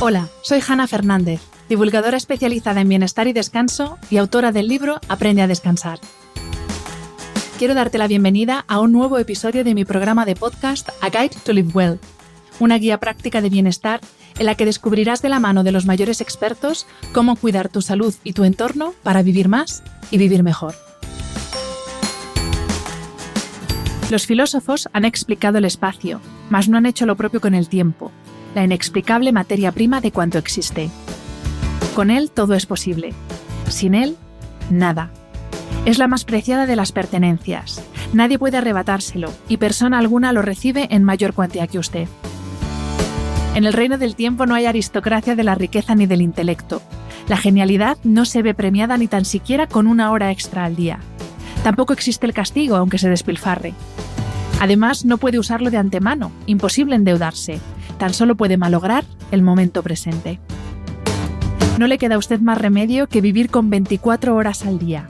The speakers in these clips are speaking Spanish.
Hola, soy Hanna Fernández, divulgadora especializada en bienestar y descanso y autora del libro Aprende a descansar. Quiero darte la bienvenida a un nuevo episodio de mi programa de podcast A Guide to Live Well, una guía práctica de bienestar en la que descubrirás de la mano de los mayores expertos cómo cuidar tu salud y tu entorno para vivir más y vivir mejor. Los filósofos han explicado el espacio, mas no han hecho lo propio con el tiempo, la inexplicable materia prima de cuanto existe. Con él todo es posible. Sin él, nada. Es la más preciada de las pertenencias. Nadie puede arrebatárselo y persona alguna lo recibe en mayor cuantía que usted. En el reino del tiempo no hay aristocracia de la riqueza ni del intelecto. La genialidad no se ve premiada ni tan siquiera con una hora extra al día. Tampoco existe el castigo, aunque se despilfarre. Además, no puede usarlo de antemano, imposible endeudarse. Tan solo puede malograr el momento presente. No le queda a usted más remedio que vivir con 24 horas al día.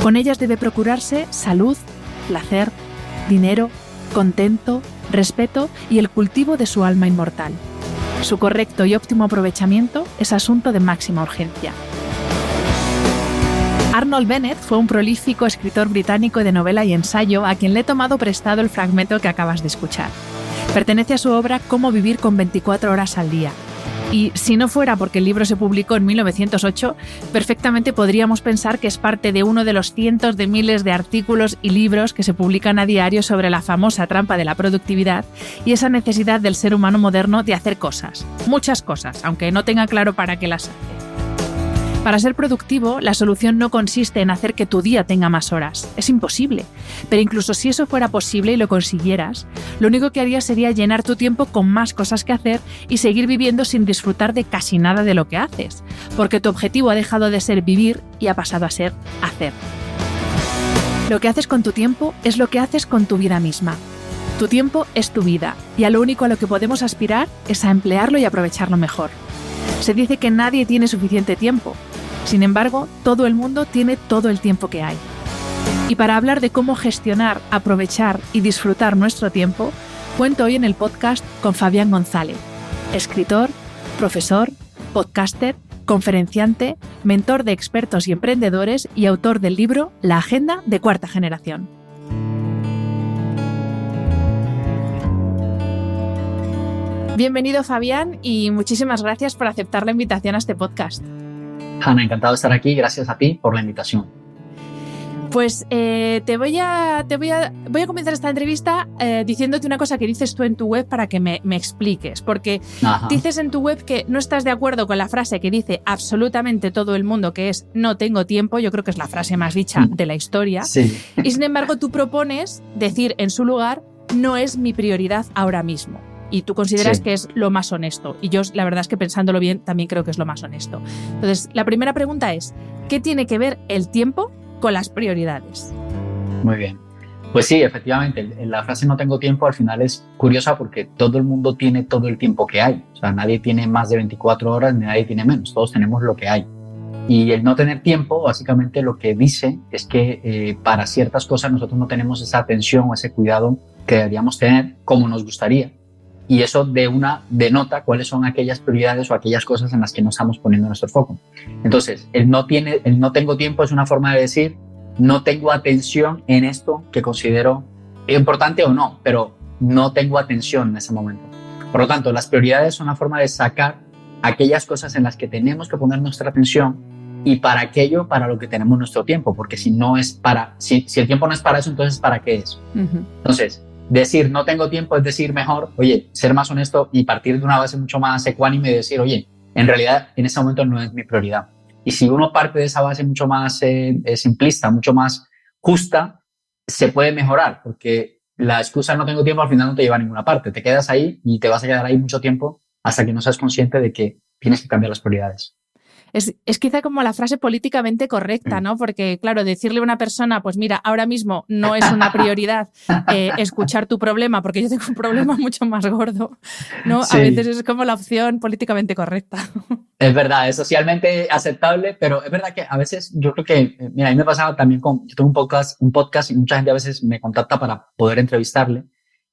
Con ellas debe procurarse salud, placer, dinero, contento, respeto y el cultivo de su alma inmortal. Su correcto y óptimo aprovechamiento es asunto de máxima urgencia. Arnold Bennett fue un prolífico escritor británico de novela y ensayo a quien le he tomado prestado el fragmento que acabas de escuchar. Pertenece a su obra Cómo vivir con 24 horas al día. Y si no fuera porque el libro se publicó en 1908, perfectamente podríamos pensar que es parte de uno de los cientos de miles de artículos y libros que se publican a diario sobre la famosa trampa de la productividad y esa necesidad del ser humano moderno de hacer cosas, muchas cosas, aunque no tenga claro para qué las hace. Para ser productivo, la solución no consiste en hacer que tu día tenga más horas. Es imposible. Pero incluso si eso fuera posible y lo consiguieras, lo único que harías sería llenar tu tiempo con más cosas que hacer y seguir viviendo sin disfrutar de casi nada de lo que haces. Porque tu objetivo ha dejado de ser vivir y ha pasado a ser hacer. Lo que haces con tu tiempo es lo que haces con tu vida misma. Tu tiempo es tu vida y a lo único a lo que podemos aspirar es a emplearlo y aprovecharlo mejor. Se dice que nadie tiene suficiente tiempo. Sin embargo, todo el mundo tiene todo el tiempo que hay. Y para hablar de cómo gestionar, aprovechar y disfrutar nuestro tiempo, cuento hoy en el podcast con Fabián González, escritor, profesor, podcaster, conferenciante, mentor de expertos y emprendedores y autor del libro La Agenda de Cuarta Generación. Bienvenido, Fabián, y muchísimas gracias por aceptar la invitación a este podcast. Hanna, encantado de estar aquí. Gracias a ti por la invitación. Pues voy a comenzar esta entrevista diciéndote una cosa que dices tú en tu web para que me expliques. Porque dices en tu web que no estás de acuerdo con la frase que dice absolutamente todo el mundo, que es no tengo tiempo. Yo creo que es la frase más dicha de la historia. Sí. Y sin embargo tú propones decir en su lugar no es mi prioridad ahora mismo. Y tú consideras que es lo más honesto. Y yo, la verdad es que pensándolo bien, también creo que es lo más honesto. Entonces, la primera pregunta es, ¿qué tiene que ver el tiempo con las prioridades? Muy bien. Pues sí, efectivamente, la frase no tengo tiempo al final es curiosa porque todo el mundo tiene todo el tiempo que hay. O sea, nadie tiene más de 24 horas, ni nadie tiene menos. Todos tenemos lo que hay. Y el no tener tiempo, básicamente lo que dice es que para ciertas cosas nosotros no tenemos esa atención o ese cuidado que deberíamos tener como nos gustaría. Y eso denota cuáles son aquellas prioridades o aquellas cosas en las que no estamos poniendo nuestro foco. Entonces, el no tengo tiempo es una forma de decir no tengo atención en esto que considero importante o no, pero no tengo atención en ese momento. Por lo tanto, las prioridades son una forma de sacar aquellas cosas en las que tenemos que poner nuestra atención y para aquello, para lo que tenemos nuestro tiempo, porque si el tiempo no es para eso, entonces ¿para qué es? Entonces, decir no tengo tiempo es decir mejor, oye, ser más honesto y partir de una base mucho más ecuánime y decir, oye, en realidad en este momento no es mi prioridad. Y si uno parte de esa base mucho más simplista, mucho más justa, se puede mejorar, porque la excusa no tengo tiempo al final no te lleva a ninguna parte. Te quedas ahí y te vas a quedar ahí mucho tiempo hasta que no seas consciente de que tienes que cambiar las prioridades. Es quizá como la frase políticamente correcta, ¿no? Porque, claro, decirle a una persona, pues mira, ahora mismo no es una prioridad escuchar tu problema, porque yo tengo un problema mucho más gordo, ¿no? Sí. A veces es como la opción políticamente correcta. Es verdad, es socialmente aceptable, pero es verdad que a veces yo creo que, mira, a mí me pasaba también yo tengo un podcast y mucha gente a veces me contacta para poder entrevistarle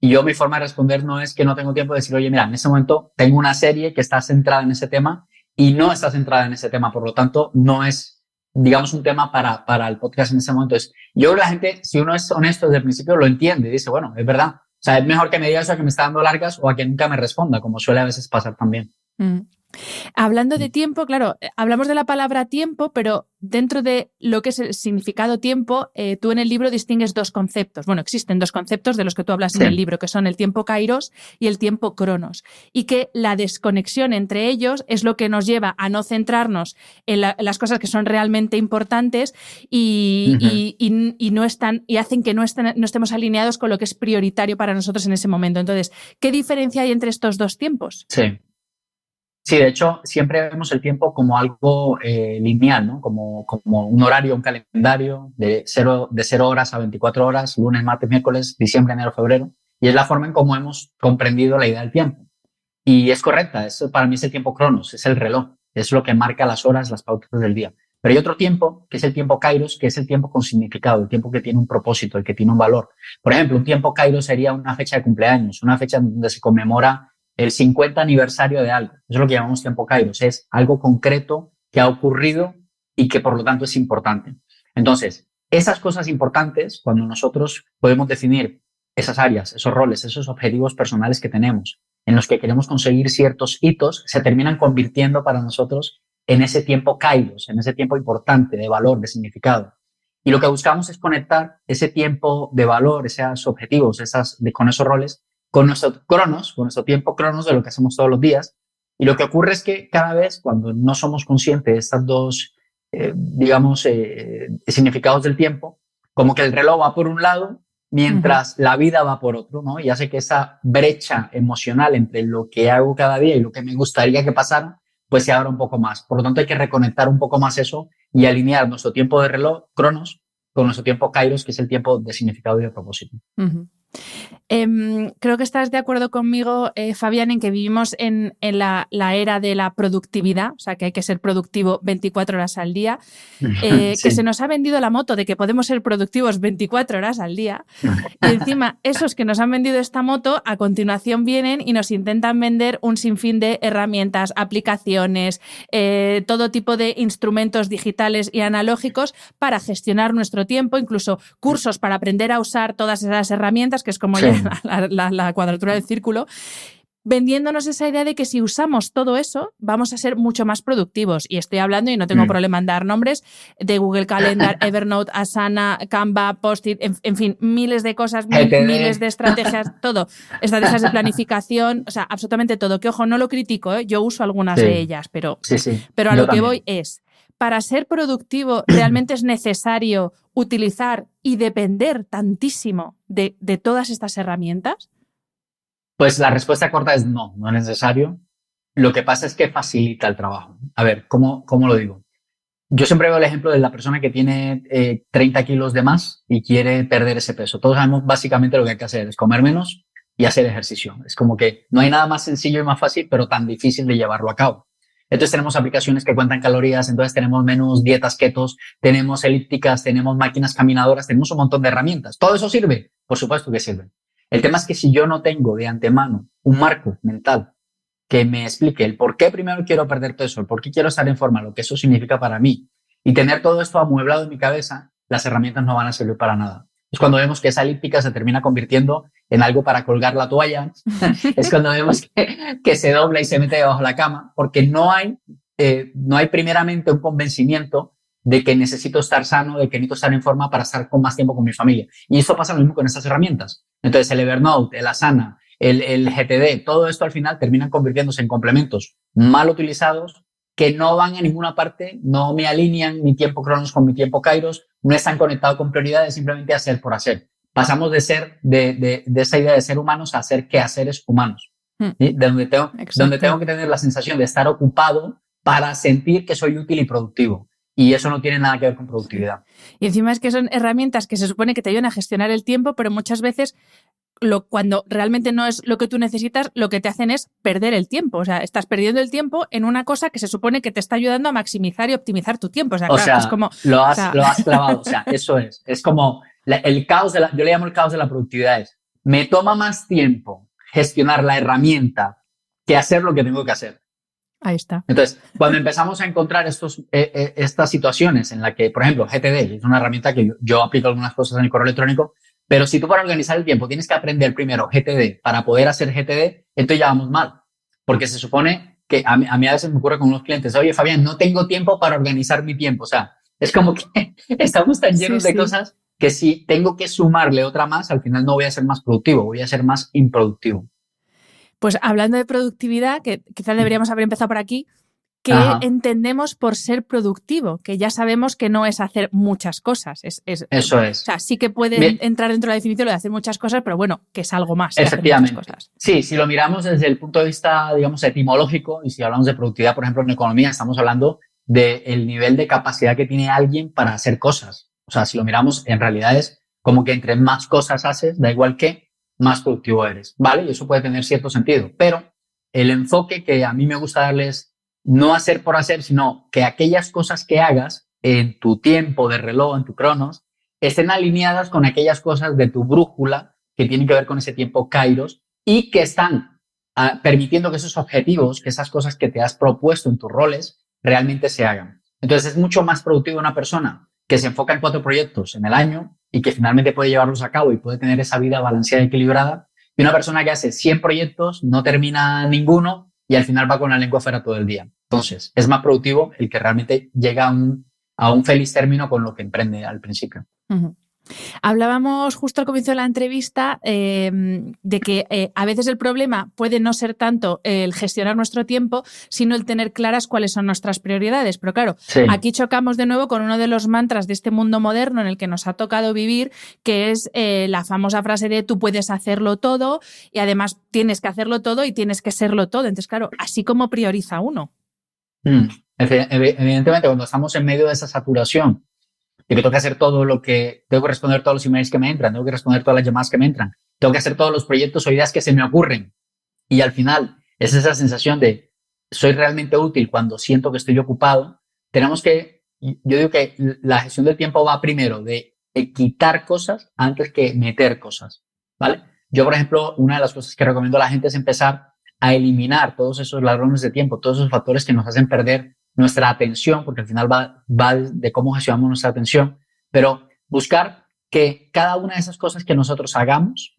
Y yo mi forma de responder no es que no tengo tiempo de decir, oye, mira, en ese momento tengo una serie que está centrada en ese tema y no está centrada en ese tema, por lo tanto, no es, digamos, un tema para el podcast en ese momento. Yo creo que la gente, si uno es honesto desde el principio, lo entiende y dice, bueno, es verdad. O sea, es mejor que me diga eso a que me está dando largas o a que nunca me responda, como suele a veces pasar también. Hablando de tiempo, claro, hablamos de la palabra tiempo, pero dentro de lo que es el significado tiempo, tú en el libro distingues dos conceptos. Bueno, existen dos conceptos de los que tú hablas en el libro, que son el tiempo kairos y el tiempo cronos, y que la desconexión entre ellos es lo que nos lleva a no centrarnos en las cosas que son realmente importantes y no están, y hacen que no estemos alineados con lo que es prioritario para nosotros en ese momento. Entonces, ¿qué diferencia hay entre estos dos tiempos? Sí. Sí, de hecho, siempre vemos el tiempo como algo lineal, ¿no? Como un horario, un calendario de 0 horas a 24 horas, lunes, martes, miércoles, diciembre, enero, febrero. Y es la forma en cómo hemos comprendido la idea del tiempo. Y es correcta, eso para mí es el tiempo cronos, es el reloj, es lo que marca las horas, las pautas del día. Pero hay otro tiempo, que es el tiempo kairos, que es el tiempo con significado, el tiempo que tiene un propósito, el que tiene un valor. Por ejemplo, un tiempo kairos sería una fecha de cumpleaños, una fecha donde se conmemora el 50 aniversario de algo. Eso es lo que llamamos tiempo kairos. Es algo concreto que ha ocurrido y que por lo tanto es importante. Entonces, esas cosas importantes, cuando nosotros podemos definir esas áreas, esos roles, esos objetivos personales que tenemos, en los que queremos conseguir ciertos hitos, se terminan convirtiendo para nosotros en ese tiempo kairos, en ese tiempo importante, de valor, de significado. Y lo que buscamos es conectar ese tiempo de valor, esos objetivos, con esos roles, con nuestro cronos, con nuestro tiempo cronos de lo que hacemos todos los días. Y lo que ocurre es que cada vez cuando no somos conscientes de estas dos, significados del tiempo, como que el reloj va por un lado, mientras la vida va por otro, ¿no? Y hace que esa brecha emocional entre lo que hago cada día y lo que me gustaría que pasara, pues se abra un poco más. Por lo tanto, hay que reconectar un poco más eso y alinear nuestro tiempo de reloj, cronos, con nuestro tiempo kairos, que es el tiempo de significado y de propósito. Creo que estás de acuerdo conmigo, Fabián, en que vivimos en la era de la productividad, o sea, que hay que ser productivo 24 horas al día, sí. Que se nos ha vendido la moto de que podemos ser productivos 24 horas al día, y encima esos que nos han vendido esta moto a continuación vienen y nos intentan vender un sinfín de herramientas, aplicaciones, todo tipo de instrumentos digitales y analógicos para gestionar nuestro tiempo, incluso cursos para aprender a usar todas esas herramientas, que es como sí. la cuadratura del círculo, vendiéndonos esa idea de que si usamos todo eso vamos a ser mucho más productivos. Y estoy hablando, y no tengo problema en dar nombres, de Google Calendar, Evernote, Asana, Canva, Post-it, en fin, miles de cosas, miles de estrategias, todo. Estrategias de planificación, o sea, absolutamente todo. Que ojo, no lo critico, yo uso algunas de ellas, pero a lo que voy es, para ser productivo realmente es necesario utilizar y depender tantísimo de todas estas herramientas. Pues la respuesta corta es no es necesario. Lo que pasa es que facilita el trabajo. A ver, ¿cómo lo digo? Yo siempre veo el ejemplo de la persona que tiene 30 kilos de más y quiere perder ese peso. Todos sabemos básicamente lo que hay que hacer es comer menos y hacer ejercicio. Es como que no hay nada más sencillo y más fácil, pero tan difícil de llevarlo a cabo. Entonces tenemos aplicaciones que cuentan calorías, entonces tenemos menús, dietas ketos, tenemos elípticas, tenemos máquinas caminadoras, tenemos un montón de herramientas. ¿Todo eso sirve? Por supuesto que sirve. El tema es que si yo no tengo de antemano un marco mental que me explique el por qué primero quiero perder peso, el por qué quiero estar en forma, lo que eso significa para mí, y tener todo esto amueblado en mi cabeza, las herramientas no van a servir para nada. Es cuando vemos que esa elíptica se termina convirtiendo en algo para colgar la toalla. Es cuando vemos que se dobla y se mete debajo de la cama, porque no hay primeramente un convencimiento de que necesito estar sano, de que necesito estar en forma para estar con más tiempo con mi familia. Y eso pasa lo mismo con estas herramientas. Entonces el Evernote, el Asana, el GTD, todo esto al final terminan convirtiéndose en complementos mal utilizados que no van a ninguna parte, no me alinean mi tiempo cronos con mi tiempo kairos, no están conectados con prioridades, simplemente hacer por hacer. Pasamos de ser, de esa idea de ser humanos a hacer quehaceres humanos. ¿Sí? Donde tengo que tener la sensación de estar ocupado para sentir que soy útil y productivo. Y eso no tiene nada que ver con productividad. Y encima es que son herramientas que se supone que te ayudan a gestionar el tiempo, pero muchas veces cuando realmente no es lo que tú necesitas, lo que te hacen es perder el tiempo. O sea, estás perdiendo el tiempo en una cosa que se supone que te está ayudando a maximizar y optimizar tu tiempo. O sea, es como... Lo has clavado. O sea, eso es. Es como el caos yo le llamo el caos de la productividad. me toma más tiempo gestionar la herramienta que hacer lo que tengo que hacer. Ahí está. Entonces, cuando empezamos a encontrar estas situaciones en las que, por ejemplo, GTD es una herramienta que yo aplico algunas cosas en el correo electrónico, pero si tú para organizar el tiempo tienes que aprender primero GTD para poder hacer GTD, entonces ya vamos mal. Porque se supone que a mí a veces me ocurre con unos clientes, oye, Fabián, no tengo tiempo para organizar mi tiempo. O sea, es como que estamos tan llenos de cosas que si tengo que sumarle otra más, al final no voy a ser más productivo, voy a ser más improductivo. Pues hablando de productividad, que quizás deberíamos haber empezado por aquí, ¿qué entendemos por ser productivo? Que ya sabemos que no es hacer muchas cosas. Eso es. O sea, sí que puede entrar dentro de la definición de hacer muchas cosas, pero bueno, que es algo más. Efectivamente. Muchas cosas. Sí, si lo miramos desde el punto de vista, digamos, etimológico, y si hablamos de productividad, por ejemplo, en economía, estamos hablando del nivel de capacidad que tiene alguien para hacer cosas. O sea, si lo miramos, en realidad es como que entre más cosas haces, da igual qué, más productivo eres, ¿vale? Y eso puede tener cierto sentido. Pero el enfoque que a mí me gusta darles no hacer por hacer, sino que aquellas cosas que hagas en tu tiempo de reloj, en tu cronos, estén alineadas con aquellas cosas de tu brújula que tienen que ver con ese tiempo kairos y que están permitiendo que esos objetivos, que esas cosas que te has propuesto en tus roles, realmente se hagan. Entonces es mucho más productivo una persona que se enfoca en 4 proyectos en el año y que finalmente puede llevarlos a cabo y puede tener esa vida balanceada y equilibrada, y una persona que hace 100 proyectos, no termina ninguno y al final va con la lengua afuera todo el día. Entonces, es más productivo el que realmente llega a un feliz término con lo que emprende al principio. Uh-huh. Hablábamos justo al comienzo de la entrevista de que a veces el problema puede no ser tanto el gestionar nuestro tiempo, sino el tener claras cuáles son nuestras prioridades. Pero claro, aquí chocamos de nuevo con uno de los mantras de este mundo moderno en el que nos ha tocado vivir, que es la famosa frase de tú puedes hacerlo todo y además tienes que hacerlo todo y tienes que serlo todo. Entonces, claro, así como prioriza uno. Evidentemente, cuando estamos en medio de esa saturación, de que tengo que hacer todo lo que, tengo que responder todos los emails que me entran, tengo que responder todas las llamadas que me entran, tengo que hacer todos los proyectos o ideas que se me ocurren. Y al final es esa sensación de soy realmente útil cuando siento que estoy ocupado. Tenemos que, yo digo que la gestión del tiempo va primero de quitar cosas antes que meter cosas, ¿vale? Yo, por ejemplo, una de las cosas que recomiendo a la gente es empezar a eliminar todos esos ladrones de tiempo, todos esos factores que nos hacen perder nuestra atención, porque al final va de cómo gestionamos nuestra atención, pero buscar que cada una de esas cosas que nosotros hagamos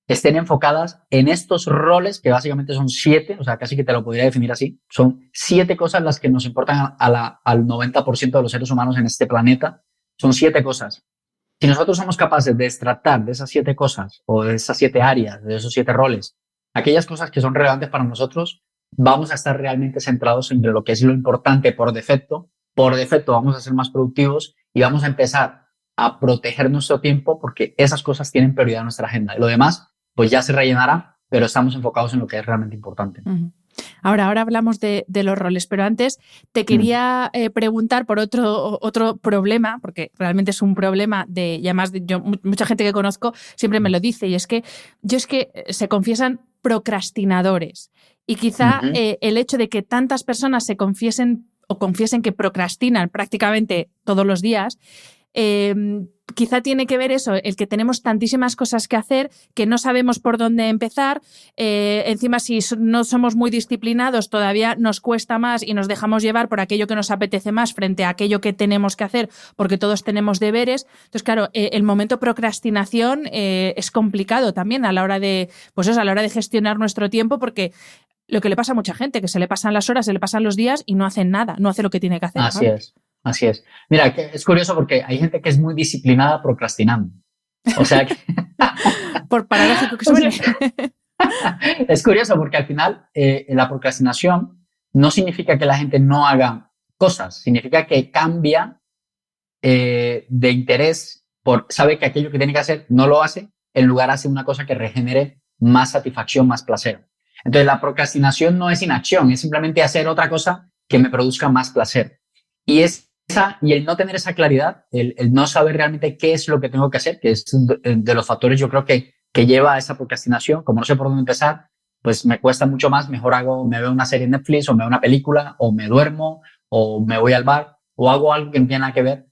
estén enfocadas en estos roles, que básicamente son 7, o sea, casi que te lo podría definir así, son 7 cosas las que nos importan al 90% de los seres humanos en este planeta, son 7 cosas. Si nosotros somos capaces de extractar de esas 7 cosas, o de esas 7 áreas, de esos 7 roles, aquellas cosas que son relevantes para nosotros, vamos a estar realmente centrados en lo que es lo importante por defecto. Por defecto vamos a ser más productivos y vamos a empezar a proteger nuestro tiempo porque esas cosas tienen prioridad en nuestra agenda. Y lo demás, pues ya se rellenará, pero estamos enfocados en lo que es realmente importante. Uh-huh. Ahora hablamos de los roles, pero antes te quería preguntar por otro problema, porque realmente es un problema y además mucha gente que conozco siempre me lo dice, y es que se confiesan procrastinadores. Y quizá el hecho de que tantas personas se confiesen que procrastinan prácticamente todos los días, quizá tiene que ver eso, el que tenemos tantísimas cosas que hacer que no sabemos por dónde empezar. Encima, si no somos muy disciplinados, todavía nos cuesta más y nos dejamos llevar por aquello que nos apetece más frente a aquello que tenemos que hacer, porque todos tenemos deberes. Entonces, claro, el momento procrastinación es complicado también a la hora de gestionar nuestro tiempo, porque lo que le pasa a mucha gente, que se le pasan las horas, se le pasan los días y no hacen nada, no hace lo que tiene que hacer. Así es. Así es. Mira, es curioso porque hay gente que es muy disciplinada procrastinando. O sea que... Por paradójico que suene. Es curioso porque al final la procrastinación no significa que la gente no haga cosas, significa que cambia de interés, sabe que aquello que tiene que hacer no lo hace, en lugar hace una cosa que regenere más satisfacción, más placer. Entonces la procrastinación no es inacción, es simplemente hacer otra cosa que me produzca más placer. Y el no tener esa claridad, el no saber realmente qué es lo que tengo que hacer, que es de los factores yo creo que lleva a esa procrastinación. Como no sé por dónde empezar, pues me cuesta mucho más, mejor me veo una serie en Netflix o me veo una película o me duermo o me voy al bar o hago algo que no tiene nada que ver.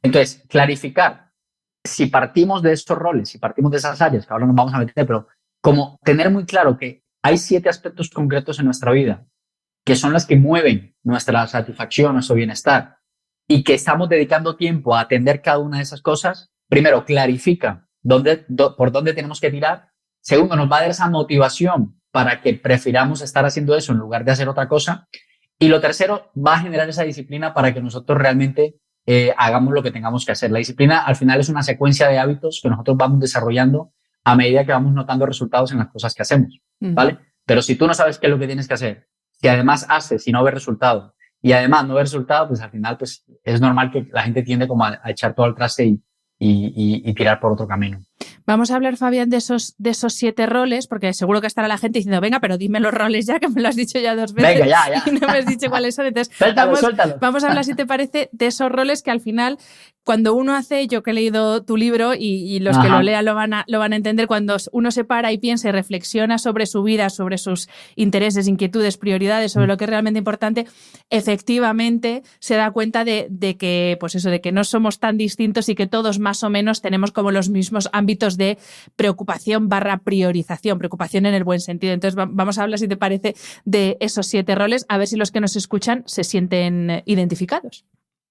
Entonces, clarificar si partimos de estos roles, si partimos de esas áreas, que ahora nos vamos a meter, pero como tener muy claro que hay 7 aspectos concretos en nuestra vida que son las que mueven nuestra satisfacción, nuestro bienestar, y que estamos dedicando tiempo a atender cada una de esas cosas, primero, clarifica por dónde tenemos que tirar. Segundo, nos va a dar esa motivación para que prefiramos estar haciendo eso en lugar de hacer otra cosa. Y lo tercero, va a generar esa disciplina para que nosotros realmente hagamos lo que tengamos que hacer. La disciplina al final es una secuencia de hábitos que nosotros vamos desarrollando a medida que vamos notando resultados en las cosas que hacemos, ¿vale? Pero si tú no sabes qué es lo que tienes que hacer, si además haces y no ves resultado, y además no ves resultado, pues al final pues es normal que la gente tiende como a echar todo al traste y tirar por otro camino. Vamos a hablar, Fabián, de esos 7 roles, porque seguro que estará la gente diciendo, venga, pero dime los roles ya, que me lo has dicho ya 2 veces. Venga, ya. Y no me has dicho cuáles son. Entonces, suéltalo. Vamos a hablar, si te parece, de esos roles que al final, cuando uno hace, yo que he leído tu libro y los que lo lean lo van a entender, cuando uno se para y piensa y reflexiona sobre su vida, sobre sus intereses, inquietudes, prioridades, sobre lo que es realmente importante, efectivamente se da cuenta de que, pues eso, de que no somos tan distintos y que todos más o menos tenemos como los mismos ámbitos de preocupación / priorización, preocupación en el buen sentido. Entonces vamos a hablar, si te parece, de esos 7 roles, a ver si los que nos escuchan se sienten identificados.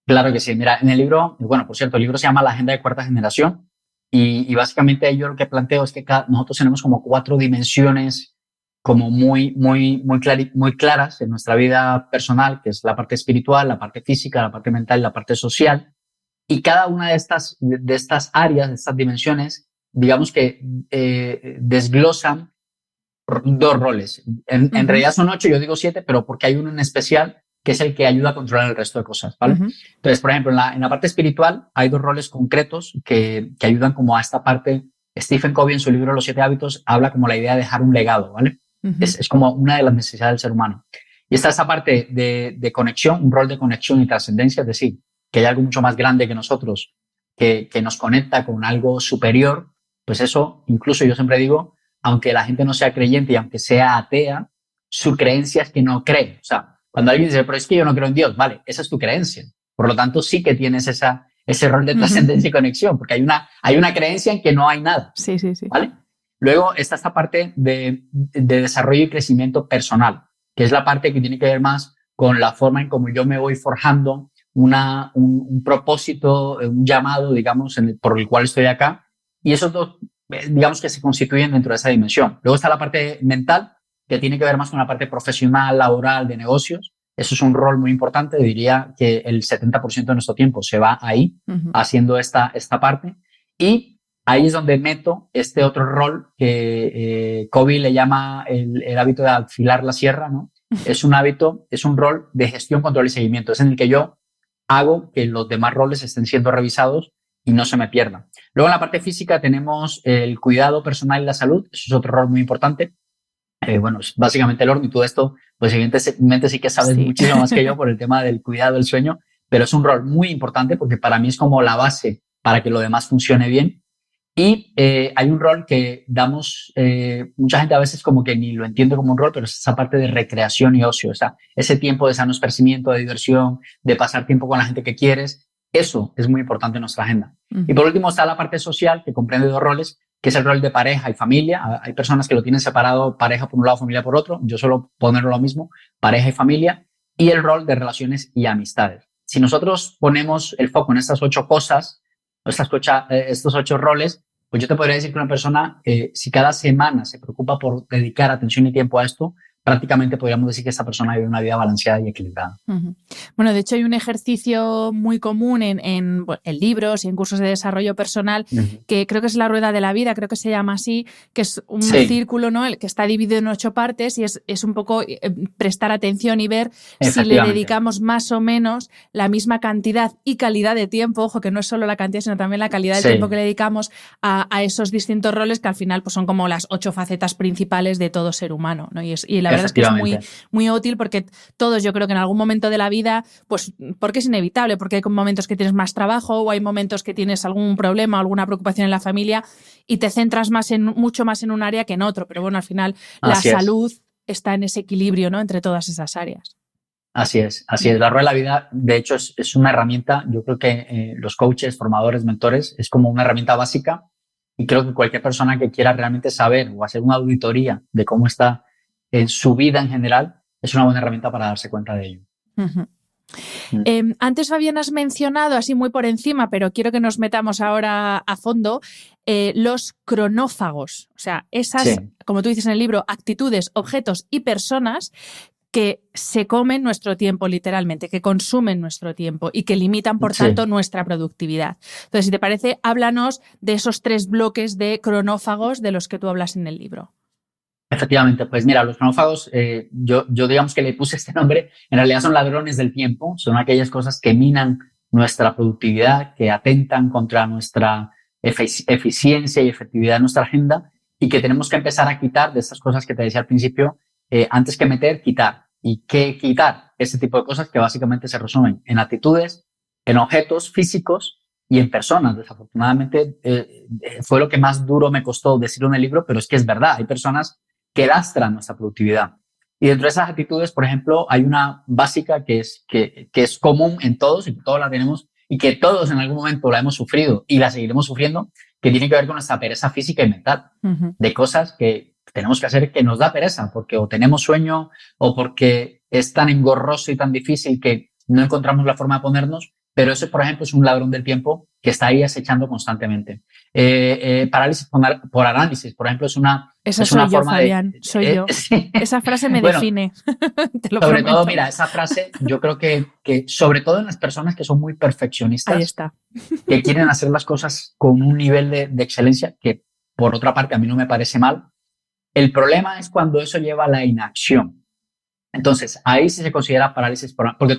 Claro que sí. Mira, en el libro, bueno, por cierto, el libro se llama La Agenda de Cuarta Generación y básicamente yo lo que planteo es que nosotros tenemos como 4 dimensiones como muy claras en nuestra vida personal, que es la parte espiritual, la parte física, la parte mental y la parte social. Y cada una de estas áreas, de estas dimensiones, digamos que desglosan 2 roles. En realidad son 8, yo digo 7, pero porque hay uno en especial que es el que ayuda a controlar el resto de cosas, ¿vale? Entonces, por ejemplo, en la parte espiritual hay 2 roles concretos que ayudan como a esta parte. Stephen Covey, en su libro Los 7 hábitos, habla como la idea de dejar un legado, ¿vale? Es como una de las necesidades del ser humano. Y está esta parte de conexión, un rol de conexión y trascendencia, es decir, que hay algo mucho más grande que nosotros, que nos conecta con algo superior. Pues eso, incluso yo siempre digo, aunque la gente no sea creyente y aunque sea atea, su creencia es que no cree. O sea, cuando alguien dice, pero es que yo no creo en Dios, vale, esa es tu creencia. Por lo tanto, sí que tienes ese rol de trascendencia y conexión, porque hay una creencia en que no hay nada. Sí. ¿Vale? Luego está esta parte de desarrollo y crecimiento personal, que es la parte que tiene que ver más con la forma en cómo yo me voy forjando un propósito, un llamado, digamos, por el cual estoy acá. Y esos 2, digamos que se constituyen dentro de esa dimensión. Luego está la parte mental, que tiene que ver más con la parte profesional, laboral, de negocios. Eso es un rol muy importante. Diría que el 70% de nuestro tiempo se va ahí, haciendo esta parte. Y ahí es donde meto este otro rol que Covey le llama el hábito de afilar la sierra, ¿no? Es un rol de gestión, control y seguimiento. Es en el que yo hago que los demás roles estén siendo revisados y no se me pierdan. Luego en la parte física tenemos el cuidado personal y la salud. Eso es otro rol muy importante. Bueno, es básicamente el horno y todo esto, pues evidentemente sí que sabes muchísimo más que yo por el tema del cuidado del sueño, pero es un rol muy importante porque para mí es como la base para que lo demás funcione bien. Y hay un rol que damos, mucha gente a veces como que ni lo entiende como un rol, pero es esa parte de recreación y ocio, o sea, ese tiempo de sano esparcimiento, de diversión, de pasar tiempo con la gente que quieres. Eso es muy importante en nuestra agenda. Y por último está la parte social, que comprende 2 roles, que es el rol de pareja y familia. Hay personas que lo tienen separado, pareja por un lado, familia por otro. Yo suelo ponerlo lo mismo, pareja y familia, y el rol de relaciones y amistades. Si nosotros ponemos el foco en estas 8 cosas, estos 8 roles, pues yo te podría decir que una persona, si cada semana se preocupa por dedicar atención y tiempo a esto, prácticamente podríamos decir que esta persona vive una vida balanceada y equilibrada. Bueno, de hecho hay un ejercicio muy común en libros y en cursos de desarrollo personal que creo que es la rueda de la vida, creo que se llama así, que es un círculo, ¿no? El que está dividido en 8 partes y es un poco prestar atención y ver si le dedicamos más o menos la misma cantidad y calidad de tiempo, ojo, que no es solo la cantidad, sino también la calidad del tiempo que le dedicamos a esos distintos roles que al final pues, son como las 8 facetas principales de todo ser humano, ¿no? Y la verdad es que es muy, muy útil porque todos, yo creo que en algún momento de la vida, pues porque es inevitable, porque hay momentos que tienes más trabajo o hay momentos que tienes algún problema o alguna preocupación en la familia y te centras mucho más en un área que en otro. Pero bueno, al final la salud está en ese equilibrio, ¿no? Entre todas esas áreas. Así es, así es. La rueda de la vida, de hecho, es una herramienta. Yo creo que los coaches, formadores, mentores, es como una herramienta básica y creo que cualquier persona que quiera realmente saber o hacer una auditoría de cómo está en su vida en general, es una buena herramienta para darse cuenta de ello. Uh-huh. Antes, Fabián, has mencionado así muy por encima, pero quiero que nos metamos ahora a fondo, los cronófagos. O sea, esas, sí, como tú dices en el libro, actitudes, objetos y personas que se comen nuestro tiempo literalmente, que consumen nuestro tiempo y que limitan, por tanto, sí, nuestra productividad. Entonces, si te parece, háblanos de esos 3 bloques de cronófagos de los que tú hablas en el libro. Efectivamente, pues mira, los cronófagos, yo digamos que le puse este nombre, en realidad son ladrones del tiempo, son aquellas cosas que minan nuestra productividad, que atentan contra nuestra eficiencia y efectividad en nuestra agenda y que tenemos que empezar a quitar de estas cosas que te decía al principio, antes que meter, quitar. ¿Y qué quitar? Ese tipo de cosas que básicamente se resumen en actitudes, en objetos físicos y en personas. Desafortunadamente fue lo que más duro me costó decirlo en el libro, pero es que es verdad, hay personas que lastran nuestra productividad. Y dentro de esas actitudes, por ejemplo, hay una básica que es común en todos y que todos la tenemos y que todos en algún momento la hemos sufrido y la seguiremos sufriendo, que tiene que ver con nuestra pereza física y mental, de cosas que tenemos que hacer que nos da pereza, porque o tenemos sueño o porque es tan engorroso y tan difícil que no encontramos la forma de ponernos, pero eso, por ejemplo, es un ladrón del tiempo que está ahí acechando constantemente. Parálisis por análisis, por ejemplo, es una soy forma yo, Fabián, soy yo. Sí. Esa frase me define. Te lo sobre prometo. todo, mira, esa frase, yo creo que sobre todo en las personas que son muy perfeccionistas, ahí está, que quieren hacer las cosas con un nivel de excelencia, que por otra parte a mí no me parece mal. El problema es cuando eso lleva a la inacción. Entonces, ahí sí se considera parálisis porque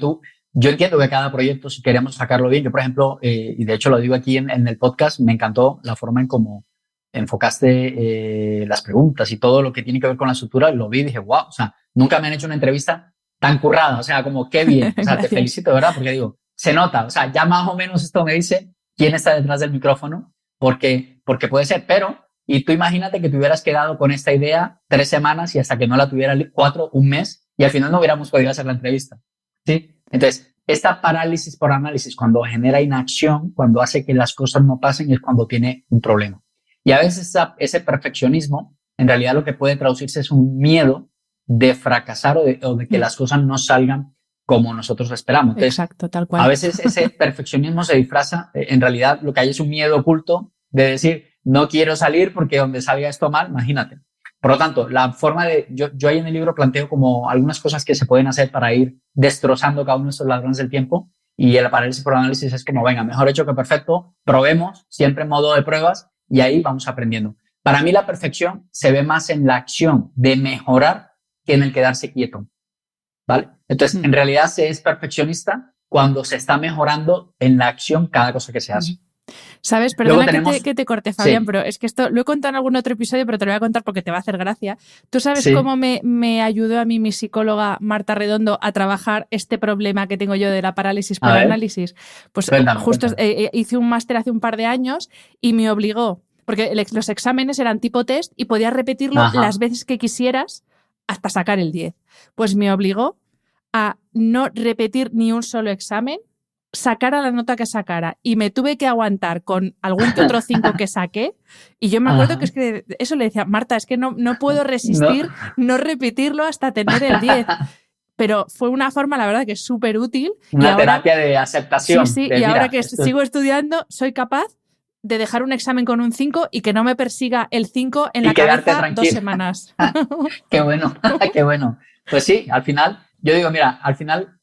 yo entiendo que cada proyecto, si queremos sacarlo bien, yo, por ejemplo, y de hecho lo digo aquí en el podcast, me encantó la forma en cómo enfocaste las preguntas y todo lo que tiene que ver con la estructura, lo vi y dije, wow, o sea, nunca me han hecho una entrevista tan currada, o sea, como qué bien, o sea, te felicito, ¿verdad? Porque digo, se nota, o sea, ya más o menos esto me dice quién está detrás del micrófono, porque puede ser, pero, y tú imagínate que te hubieras quedado con esta idea 3 semanas y hasta que no la tuviera 4, un mes, y al final no hubiéramos podido hacer la entrevista, ¿sí? Entonces, esta parálisis por análisis, cuando genera inacción, cuando hace que las cosas no pasen, es cuando tiene un problema. Y a veces ese perfeccionismo, en realidad lo que puede traducirse es un miedo de fracasar o de que las cosas no salgan como nosotros esperamos. Entonces, exacto, tal cual. A veces ese perfeccionismo se disfraza, en realidad lo que hay es un miedo oculto de decir, no quiero salir porque donde salga esto mal, imagínate. Por lo tanto, la forma yo ahí en el libro planteo como algunas cosas que se pueden hacer para ir destrozando cada uno de estos ladrones del tiempo, y el parálisis por análisis es como, venga, mejor hecho que perfecto, probemos, siempre en modo de pruebas, y ahí vamos aprendiendo. Para mí la perfección se ve más en la acción de mejorar que en el quedarse quieto, ¿vale? Entonces, en realidad se es perfeccionista cuando se está mejorando en la acción cada cosa que se hace. ¿Sabes? Perdona que te corte, Fabián, sí, pero es que esto lo he contado en algún otro episodio, pero te lo voy a contar porque te va a hacer gracia. ¿Tú sabes sí, cómo me ayudó a mí mi psicóloga Marta Redondo a trabajar este problema que tengo yo de la parálisis por análisis? Pues justo hice un máster hace un par de años y me obligó, porque los exámenes eran tipo test y podías repetirlo las veces que quisieras hasta sacar el 10. Pues me obligó a no repetir ni un solo examen, sacara la nota que sacara, y me tuve que aguantar con algún que otro 5 que saqué, y yo me acuerdo que es que eso le decía, Marta, es que no puedo resistir no repetirlo hasta tener el 10. Pero fue una forma, la verdad, que es súper útil. Una terapia de aceptación. Sí, y ahora que sigo estudiando, soy capaz de dejar un examen con un 5 y que no me persiga el 5 en la cabeza tranquila 2 semanas. Qué bueno, qué bueno. Pues sí, al final, yo digo, mira, al final,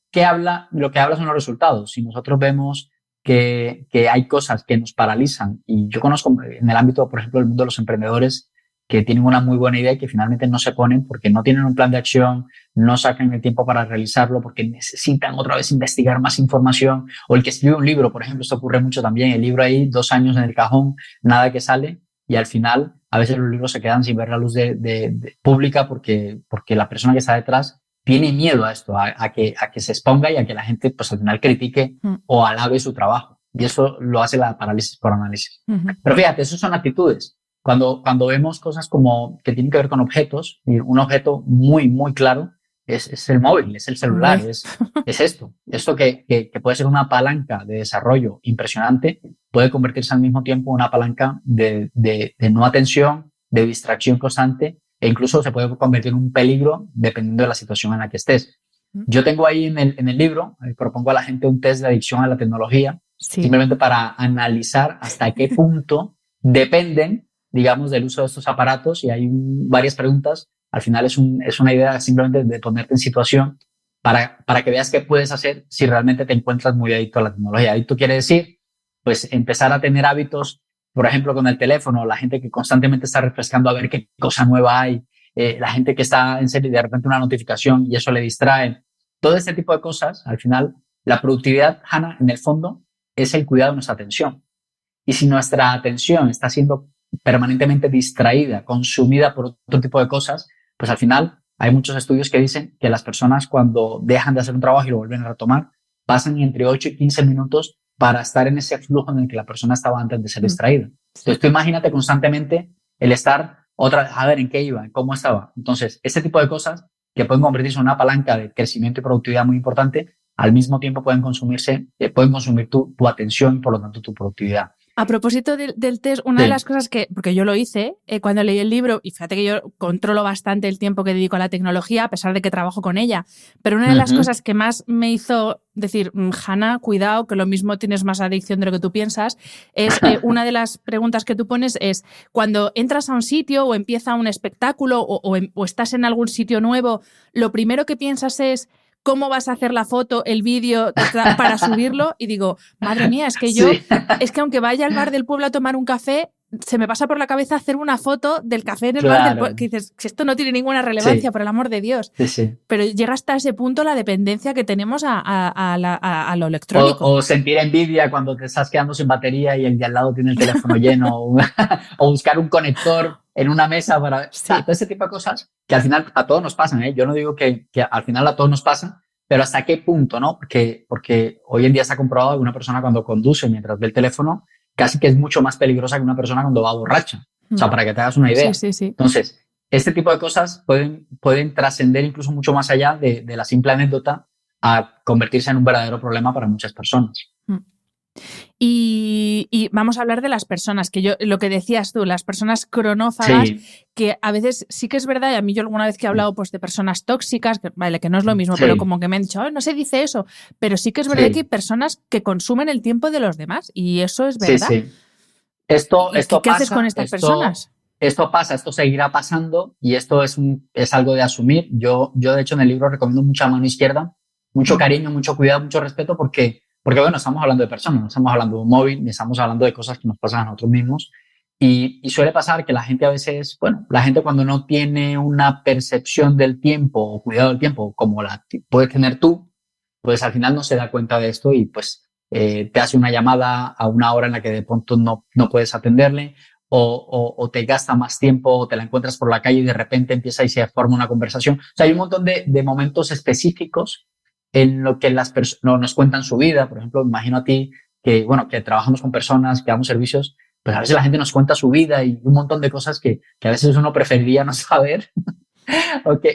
lo que habla son los resultados. Si nosotros vemos que hay cosas que nos paralizan, y yo conozco en el ámbito, por ejemplo, del mundo de los emprendedores, que tienen una muy buena idea y que finalmente no se ponen porque no tienen un plan de acción, no sacan el tiempo para realizarlo, porque necesitan otra vez investigar más información, o el que escribe un libro, por ejemplo, esto ocurre mucho también, el libro ahí, 2 años en el cajón, nada que sale, y al final a veces los libros se quedan sin ver la luz de pública porque la persona que está detrás tiene miedo a esto, a que se exponga y a que la gente pues al final critique o alabe su trabajo. Y eso lo hace la parálisis por análisis. Pero fíjate, eso son actitudes. Cuando vemos cosas como que tienen que ver con objetos, un objeto muy, muy claro es el móvil, es el celular, es esto. Esto que puede ser una palanca de desarrollo impresionante, puede convertirse al mismo tiempo en una palanca de no atención, de distracción constante, e incluso se puede convertir en un peligro dependiendo de la situación en la que estés. Yo tengo ahí en el libro, propongo a la gente un test de adicción a la tecnología, simplemente para analizar hasta qué punto dependen, digamos, del uso de estos aparatos, y hay varias preguntas. Al final es una idea simplemente de ponerte en situación para que veas qué puedes hacer si realmente te encuentras muy adicto a la tecnología. Adicto quiere decir, pues, empezar a tener hábitos, por ejemplo, con el teléfono, la gente que constantemente está refrescando a ver qué cosa nueva hay, la gente que está en serio y de repente una notificación y eso le distrae. Todo este tipo de cosas, al final, la productividad, Hannah, en el fondo, es el cuidado de nuestra atención. Y si nuestra atención está siendo permanentemente distraída, consumida por otro tipo de cosas, pues al final hay muchos estudios que dicen que las personas, cuando dejan de hacer un trabajo y lo vuelven a retomar, pasan entre 8 y 15 minutos para estar en ese flujo en el que la persona estaba antes de ser distraída. Entonces tú imagínate constantemente el estar otra vez, a ver en qué iba, en cómo estaba. Entonces, ese tipo de cosas que pueden convertirse en una palanca de crecimiento y productividad muy importante, al mismo tiempo pueden consumir tu atención y por lo tanto tu productividad. A propósito del test, una de las cosas porque yo lo hice cuando leí el libro, y fíjate que yo controlo bastante el tiempo que dedico a la tecnología, a pesar de que trabajo con ella, pero una de las cosas que más me hizo decir, Hannah, cuidado, que lo mismo tienes más adicción de lo que tú piensas, es una de las preguntas que tú pones es, cuando entras a un sitio o empieza un espectáculo o estás en algún sitio nuevo, lo primero que piensas es cómo vas a hacer la foto, el vídeo para subirlo, y digo, madre mía, es que yo, es que aunque vaya al bar del pueblo a tomar un café, se me pasa por la cabeza hacer una foto del café en el bar del pueblo, que dices, que esto no tiene ninguna relevancia, por el amor de Dios. Pero llega hasta ese punto la dependencia que tenemos a lo electrónico. O sentir envidia cuando te estás quedando sin batería y el de al lado tiene el teléfono lleno, o buscar un conector en una mesa para... todo ese tipo de cosas que al final a todos nos pasan, ¿eh? Yo no digo que al final a todos nos pasan, pero hasta qué punto, ¿no? Porque hoy en día se ha comprobado que una persona cuando conduce mientras ve el teléfono casi que es mucho más peligrosa que una persona cuando va borracha. O sea, para que te hagas una idea. Entonces, este tipo de cosas pueden trascender incluso mucho más allá de la simple anécdota a convertirse en un verdadero problema para muchas personas. Y vamos a hablar de las personas, lo que decías tú, las personas cronófagas, que a veces sí que es verdad, y a mí yo alguna vez que he hablado pues, de personas tóxicas, que no es lo mismo, pero como que me han dicho, no se dice eso, pero sí que es verdad que hay personas que consumen el tiempo de los demás, y eso es verdad. ¿Qué haces con estas personas? Esto pasa, esto seguirá pasando, y esto es algo de asumir. Yo de hecho en el libro recomiendo mucha mano izquierda, mucho cariño, mucho cuidado, mucho respeto, porque bueno, estamos hablando de personas, no estamos hablando de un móvil, ni estamos hablando de cosas que nos pasan a nosotros mismos. Y suele pasar que la gente a veces, la gente cuando no tiene una percepción del tiempo o cuidado del tiempo como la puedes tener tú, pues al final no se da cuenta de esto y pues te hace una llamada a una hora en la que de pronto no puedes atenderle, o te gasta más tiempo, o te la encuentras por la calle y de repente empieza y se forma una conversación. O sea, hay un montón de momentos específicos en lo que las personas nos cuentan su vida. Por ejemplo, imagino a ti que trabajamos con personas, que damos servicios, pues a veces la gente nos cuenta su vida y un montón de cosas que a veces uno preferiría no saber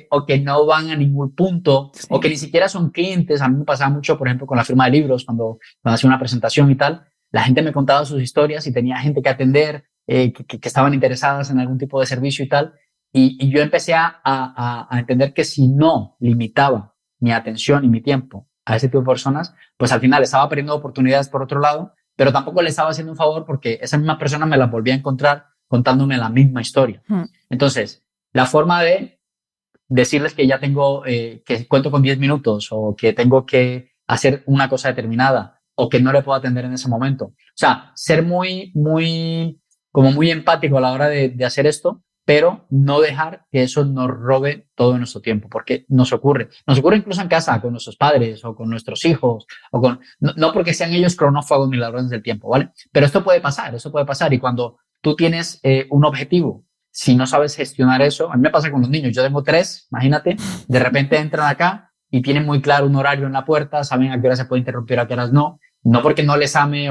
o que no van a ningún punto, o que ni siquiera son clientes. A mí me pasaba mucho, por ejemplo, con la firma de libros, cuando hacía una presentación y tal, la gente me contaba sus historias y tenía gente que atender, que estaban interesadas en algún tipo de servicio y tal, y yo empecé a entender que si no limitaba mi atención y mi tiempo a ese tipo de personas, pues al final estaba perdiendo oportunidades por otro lado, pero tampoco le estaba haciendo un favor porque esa misma persona me la volvía a encontrar contándome la misma historia. Entonces, la forma de decirles que ya tengo, que cuento con 10 minutos o que tengo que hacer una cosa determinada o que no le puedo atender en ese momento. O sea, ser muy empático a la hora de hacer esto, pero no dejar que eso nos robe todo nuestro tiempo, porque nos ocurre incluso en casa, con nuestros padres o con nuestros hijos, no porque sean ellos cronófagos ni ladrones del tiempo, ¿vale? Pero esto puede pasar, y cuando tú tienes un objetivo, si no sabes gestionar eso, a mí me pasa con los niños, yo tengo 3, imagínate, de repente entran acá y tienen muy claro un horario en la puerta, saben a qué hora se puede interrumpir, a qué horas no porque no les ame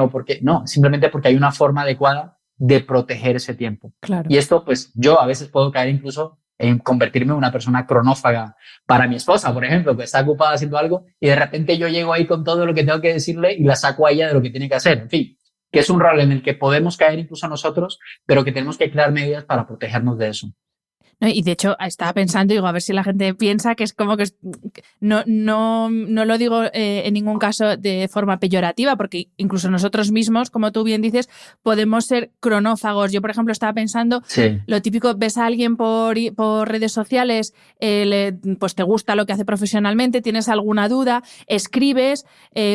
simplemente porque hay una forma adecuada de proteger ese tiempo. Claro. Y esto, pues yo a veces puedo caer incluso en convertirme en una persona cronófaga para mi esposa, por ejemplo, que está ocupada haciendo algo y de repente yo llego ahí con todo lo que tengo que decirle y la saco a ella de lo que tiene que hacer. En fin, que es un rol en el que podemos caer incluso nosotros, pero que tenemos que crear medidas para protegernos de eso. No, y de hecho estaba pensando, digo, a ver si la gente piensa que es como que no lo digo en ningún caso de forma peyorativa, porque incluso nosotros mismos, como tú bien dices, podemos ser cronófagos. Yo, por ejemplo, estaba pensando, Sí. lo típico, ves a alguien por redes sociales, pues te gusta lo que hace profesionalmente, tienes alguna duda, escribes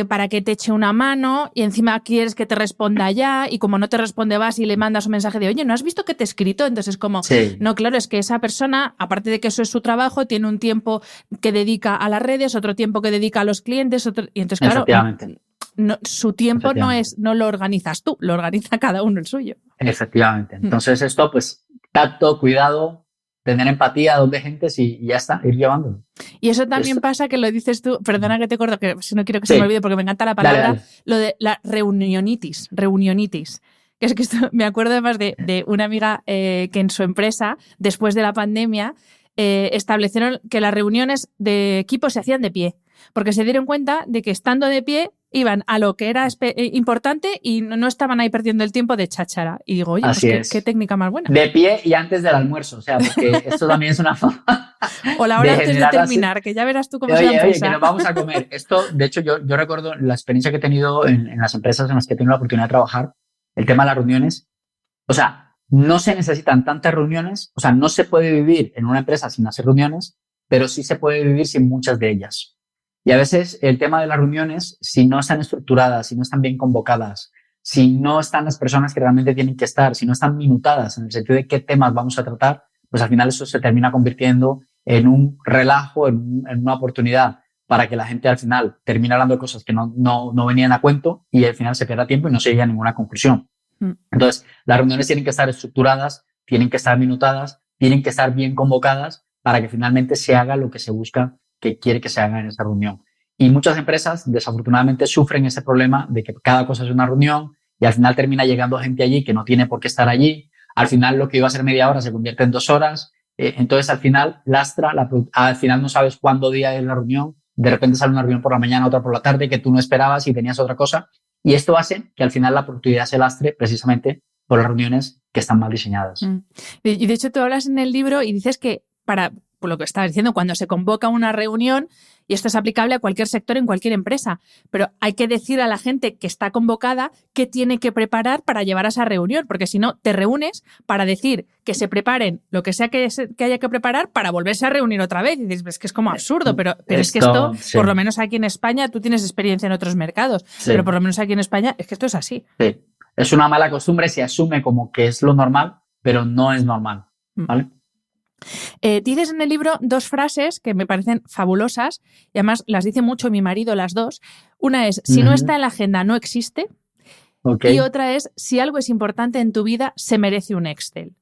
para que te eche una mano y encima quieres que te responda ya, y como no te responde vas y le mandas un mensaje de, oye, ¿no has visto que te he escrito? Entonces es como, Sí. no, claro, es que esa persona, aparte de que eso es su trabajo, tiene un tiempo que dedica a las redes, otro tiempo que dedica a los clientes, y entonces, claro, Efectivamente. su tiempo no lo organizas tú, lo organiza cada uno el suyo. Efectivamente. Entonces esto, pues, tacto, cuidado, tener empatía, donde gentes y ya está, ir llevándolo. Y eso también pasa, que lo dices tú, perdona que te corto, que si no quiero que se me olvide porque me encanta la palabra, dale. Lo de la reunionitis. Que es que esto, me acuerdo además de una amiga que en su empresa, después de la pandemia, establecieron que las reuniones de equipo se hacían de pie, porque se dieron cuenta de que estando de pie iban a lo que era importante y no estaban ahí perdiendo el tiempo de cháchara. Y digo, oye, Así pues qué técnica más buena. De pie y antes del almuerzo, o sea, porque esto también es una forma o la hora antes de terminar, que ya verás tú cómo se la empresa. Oye, que nos vamos a comer. Esto, de hecho, yo recuerdo la experiencia que he tenido en las empresas en las que he tenido la oportunidad de trabajar, el tema de las reuniones. O sea, no se necesitan tantas reuniones, o sea, no se puede vivir en una empresa sin hacer reuniones, pero sí se puede vivir sin muchas de ellas. Y a veces el tema de las reuniones, si no están estructuradas, si no están bien convocadas, si no están las personas que realmente tienen que estar, si no están minutadas en el sentido de qué temas vamos a tratar, pues al final eso se termina convirtiendo en un relajo, en una oportunidad para que la gente al final termine hablando de cosas que no venían a cuento y al final se pierda tiempo y no se llegue a ninguna conclusión. Entonces, las reuniones tienen que estar estructuradas, tienen que estar minutadas, tienen que estar bien convocadas para que finalmente se haga lo que se busca que quiere que se haga en esa reunión. Y muchas empresas, desafortunadamente, sufren ese problema de que cada cosa es una reunión y al final termina llegando gente allí que no tiene por qué estar allí. Al final, lo que iba a ser media hora se convierte en 2 horas. Entonces, al final, lastra, al final no sabes cuándo día es la reunión. De repente sale una reunión por la mañana, otra por la tarde, que tú no esperabas y tenías otra cosa. Y esto hace que al final la productividad se lastre precisamente por las reuniones que están mal diseñadas. Y de hecho, tú hablas en el libro y dices que por lo que estabas diciendo, cuando se convoca una reunión, y esto es aplicable a cualquier sector en cualquier empresa, pero hay que decir a la gente que está convocada qué tiene que preparar para llevar a esa reunión, porque si no, te reúnes para decir que se preparen lo que sea que haya que preparar para volverse a reunir otra vez. Y dices, es que es como absurdo, pero es que esto, sí. Por lo menos aquí en España, tú tienes experiencia en otros mercados, sí. Pero por lo menos aquí en España es que esto es así. Sí. Es una mala costumbre, se asume como que es lo normal, pero no es normal, ¿vale? Dices en el libro 2 frases que me parecen fabulosas y además las dice mucho mi marido las dos. Una es, si no está en la agenda no existe, y otra es, si algo es importante en tu vida se merece un Excel.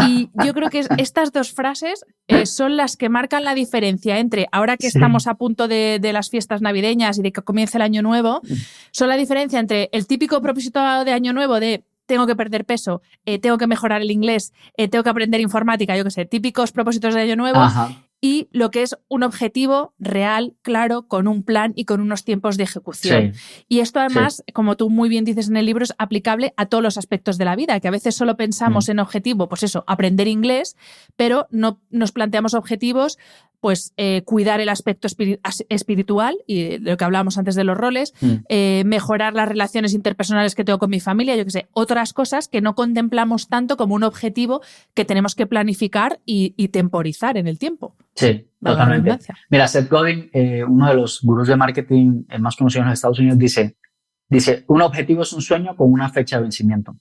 Y yo creo que estas 2 frases son las que marcan la diferencia entre ahora que estamos a punto de las fiestas navideñas y de que comience el año nuevo, son la diferencia entre el típico propósito de año nuevo de tengo que perder peso, tengo que mejorar el inglés, tengo que aprender informática, yo qué sé, típicos propósitos de año nuevo. Ajá. Y lo que es un objetivo real, claro, con un plan y con unos tiempos de ejecución. Sí. Y esto además, como tú muy bien dices en el libro, es aplicable a todos los aspectos de la vida, que a veces solo pensamos en objetivo, pues eso, aprender inglés, pero no nos planteamos objetivos, pues cuidar el aspecto espiritual y de lo que hablábamos antes de los roles, mejorar las relaciones interpersonales que tengo con mi familia, yo qué sé, otras cosas que no contemplamos tanto como un objetivo que tenemos que planificar y temporizar en el tiempo. Sí, totalmente. Mira, Seth Godin, uno de los gurús de marketing más conocidos en los Estados Unidos, dice, un objetivo es un sueño con una fecha de vencimiento.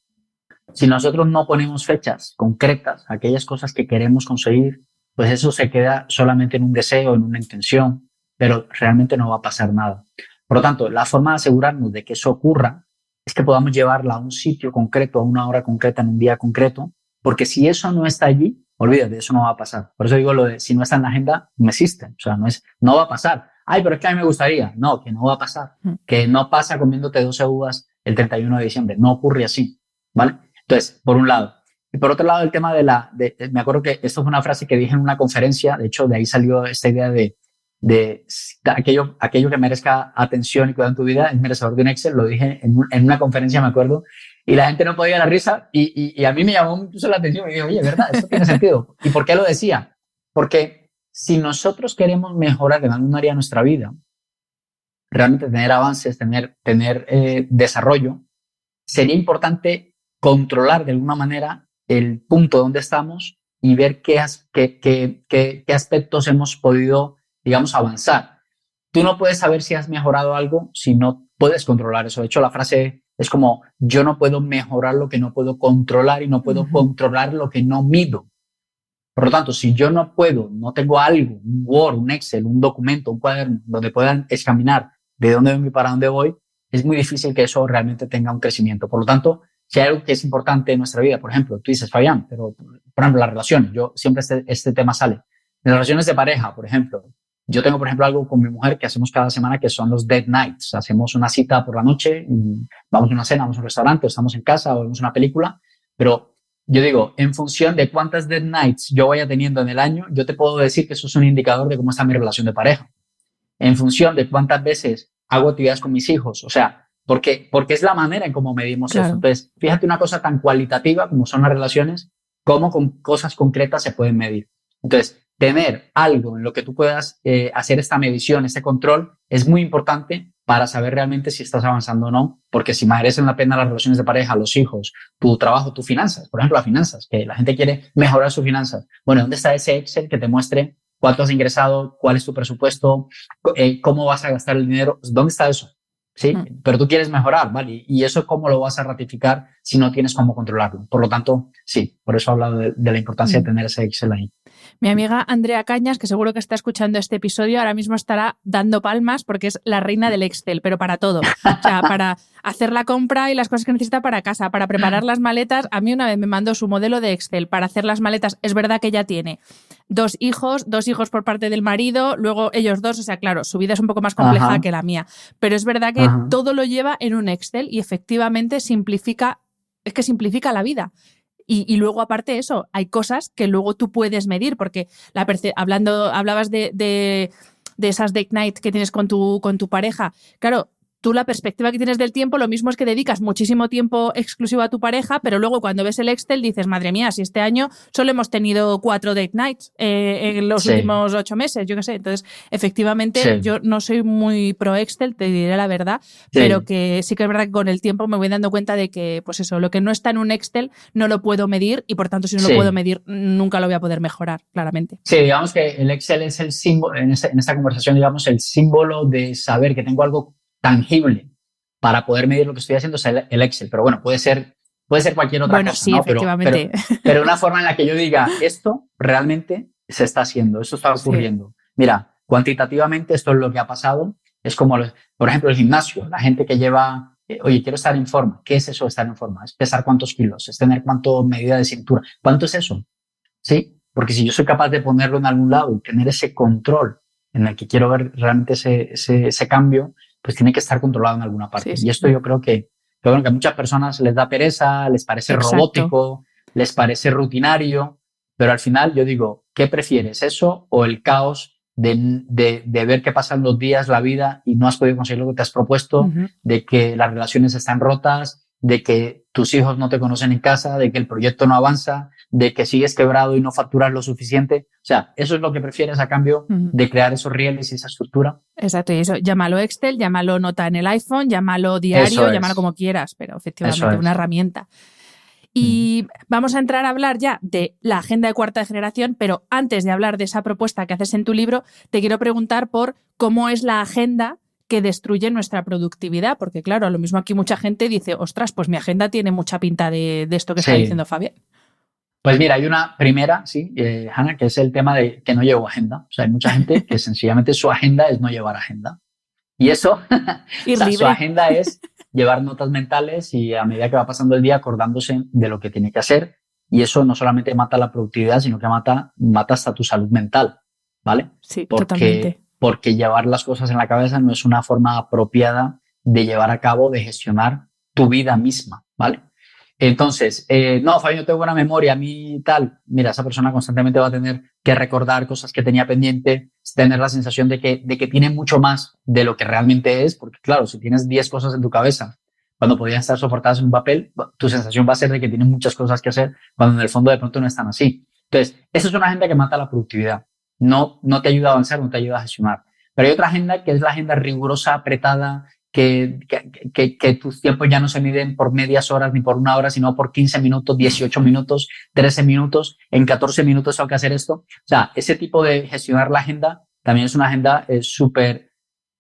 Si nosotros no ponemos fechas concretas, aquellas cosas que queremos conseguir, pues eso se queda solamente en un deseo, en una intención, pero realmente no va a pasar nada. Por lo tanto, la forma de asegurarnos de que eso ocurra es que podamos llevarla a un sitio concreto, a una hora concreta, en un día concreto, porque si eso no está allí, olvídate, eso no va a pasar. Por eso digo lo de si no está en la agenda, no existe. O sea, no va a pasar. Ay, pero es que a mí me gustaría. No, que no va a pasar. Que no pasa comiéndote 12 uvas el 31 de diciembre. No ocurre así, ¿vale? Entonces, por un lado. Y por otro lado, el tema me acuerdo que esto fue una frase que dije en una conferencia, de hecho, de ahí salió esta idea de aquello que merezca atención y cuidado en tu vida es merecedor de un Excel. Lo dije en una conferencia, me acuerdo, y la gente no podía dar risa y a mí me llamó mucho la atención y dije, oye, ¿verdad? Esto tiene sentido. ¿Y por qué lo decía? Porque si nosotros queremos mejorar en algún área de nuestra vida, realmente tener avances, tener desarrollo, sería importante controlar de alguna manera el punto donde estamos y ver qué aspectos hemos podido, digamos, avanzar. Tú no puedes saber si has mejorado algo si no puedes controlar eso. De hecho, la frase es como, yo no puedo mejorar lo que no puedo controlar y no puedo controlar lo que no mido. Por lo tanto, si yo no tengo algo, un Word, un Excel, un documento, un cuaderno, donde puedan examinar de dónde vengo y para dónde voy, es muy difícil que eso realmente tenga un crecimiento. Por lo tanto, si hay algo que es importante en nuestra vida, por ejemplo, tú dices, Fabián, pero por ejemplo, las relaciones, yo siempre este tema sale. En las relaciones de pareja, por ejemplo, yo tengo, por ejemplo, algo con mi mujer que hacemos cada semana que son los date nights. Hacemos una cita por la noche, vamos a una cena, vamos a un restaurante, o estamos en casa o vemos una película, pero yo digo, en función de cuántas date nights yo vaya teniendo en el año, yo te puedo decir que eso es un indicador de cómo está mi relación de pareja. En función de cuántas veces hago actividades con mis hijos, o sea, porque es la manera en cómo medimos eso. Entonces, fíjate una cosa tan cualitativa como son las relaciones, cómo con cosas concretas se pueden medir. Entonces, tener algo en lo que tú puedas hacer esta medición, este control, es muy importante para saber realmente si estás avanzando o no, porque si merecen la pena las relaciones de pareja, los hijos, tu trabajo, tus finanzas, por ejemplo, las finanzas, que la gente quiere mejorar sus finanzas. Bueno, ¿dónde está ese Excel que te muestre cuánto has ingresado, cuál es tu presupuesto, cómo vas a gastar el dinero? ¿Dónde está eso? Sí, pero tú quieres mejorar, ¿vale? Y eso, ¿cómo lo vas a ratificar si no tienes cómo controlarlo? Por lo tanto, sí, por eso he hablado de la importancia de tener ese Excel ahí. Mi amiga Andrea Cañas, que seguro que está escuchando este episodio, ahora mismo estará dando palmas porque es la reina del Excel, pero para todo. O sea, para hacer la compra y las cosas que necesita para casa, para preparar las maletas. A mí una vez me mandó su modelo de Excel para hacer las maletas. Es verdad que ella tiene dos hijos por parte del marido, luego ellos dos, o sea, claro, su vida es un poco más compleja que la mía, pero es verdad que todo lo lleva en un Excel y efectivamente simplifica la vida. Y luego, aparte de eso, hay cosas que luego tú puedes medir, porque hablabas de esas date night que tienes con tu pareja. Claro, tú la perspectiva que tienes del tiempo, lo mismo es que dedicas muchísimo tiempo exclusivo a tu pareja, pero luego cuando ves el Excel dices, madre mía, si este año solo hemos tenido 4 date nights en los últimos 8 meses, yo qué sé. Entonces, efectivamente, yo no soy muy pro Excel, te diré la verdad, pero que sí que es verdad que con el tiempo me voy dando cuenta de que, pues eso, lo que no está en un Excel no lo puedo medir y por tanto, si no lo puedo medir, nunca lo voy a poder mejorar, claramente. Sí, digamos que el Excel es el símbolo, en esta conversación, digamos, el símbolo de saber que tengo algo tangible para poder medir lo que estoy haciendo es el Excel, pero bueno, puede ser cualquier otra cosa, sí, ¿no? Efectivamente. Pero una forma en la que yo diga, esto realmente se está haciendo, esto está ocurriendo. Sí. Mira, cuantitativamente esto es lo que ha pasado, es como, por ejemplo, el gimnasio, la gente que lleva, oye, quiero estar en forma. ¿Qué es eso de estar en forma? Es pesar cuántos kilos, es tener cuánto medida de cintura. ¿Cuánto es eso? Sí, porque si yo soy capaz de ponerlo en algún lado y tener ese control en el que quiero ver realmente ese cambio, pues tiene que estar controlado en alguna parte. Sí. Y esto yo creo que a muchas personas les da pereza, les parece robótico, les parece rutinario, pero al final yo digo, ¿qué prefieres? ¿Eso o el caos de ver qué pasan los días, la vida y no has podido conseguir lo que te has propuesto, de que las relaciones están rotas, de que tus hijos no te conocen en casa, de que el proyecto no avanza, de que sigues quebrado y no facturas lo suficiente? O sea, ¿eso es lo que prefieres a cambio de crear esos rieles y esa estructura? Exacto, y eso, llámalo Excel, llámalo nota en el iPhone, llámalo diario, llámalo como quieras, pero efectivamente una herramienta. Y vamos a entrar a hablar ya de la agenda de cuarta generación, pero antes de hablar de esa propuesta que haces en tu libro, te quiero preguntar por cómo es la agenda que destruye nuestra productividad, porque claro, a lo mismo aquí mucha gente dice, ostras, pues mi agenda tiene mucha pinta de esto que está diciendo Fabián. Pues mira, hay una primera, Hanna, que es el tema de que no llevo agenda. O sea, hay mucha gente que sencillamente su agenda es no llevar agenda. Y eso, o sea, su agenda es llevar notas mentales y a medida que va pasando el día acordándose de lo que tiene que hacer. Y eso no solamente mata la productividad, sino que mata hasta tu salud mental, ¿vale? Sí, totalmente. Porque llevar las cosas en la cabeza no es una forma apropiada de llevar a cabo, de gestionar tu vida misma, ¿vale? Entonces, no, Fabi, no tengo buena memoria, a mí tal. Mira, esa persona constantemente va a tener que recordar cosas que tenía pendiente, tener la sensación de que tiene mucho más de lo que realmente es, porque claro, si tienes 10 cosas en tu cabeza, cuando podrían estar soportadas en un papel, tu sensación va a ser de que tienes muchas cosas que hacer, cuando en el fondo de pronto no están así. Entonces, esa es una agenda que mata la productividad. No te ayuda a avanzar, no te ayuda a gestionar. Pero hay otra agenda que es la agenda rigurosa, apretada, que tus tiempos ya no se miden por medias horas ni por una hora, sino por 15 minutos, 18 minutos, 13 minutos, en 14 minutos tengo que hacer esto. O sea, ese tipo de gestionar la agenda también es una agenda súper,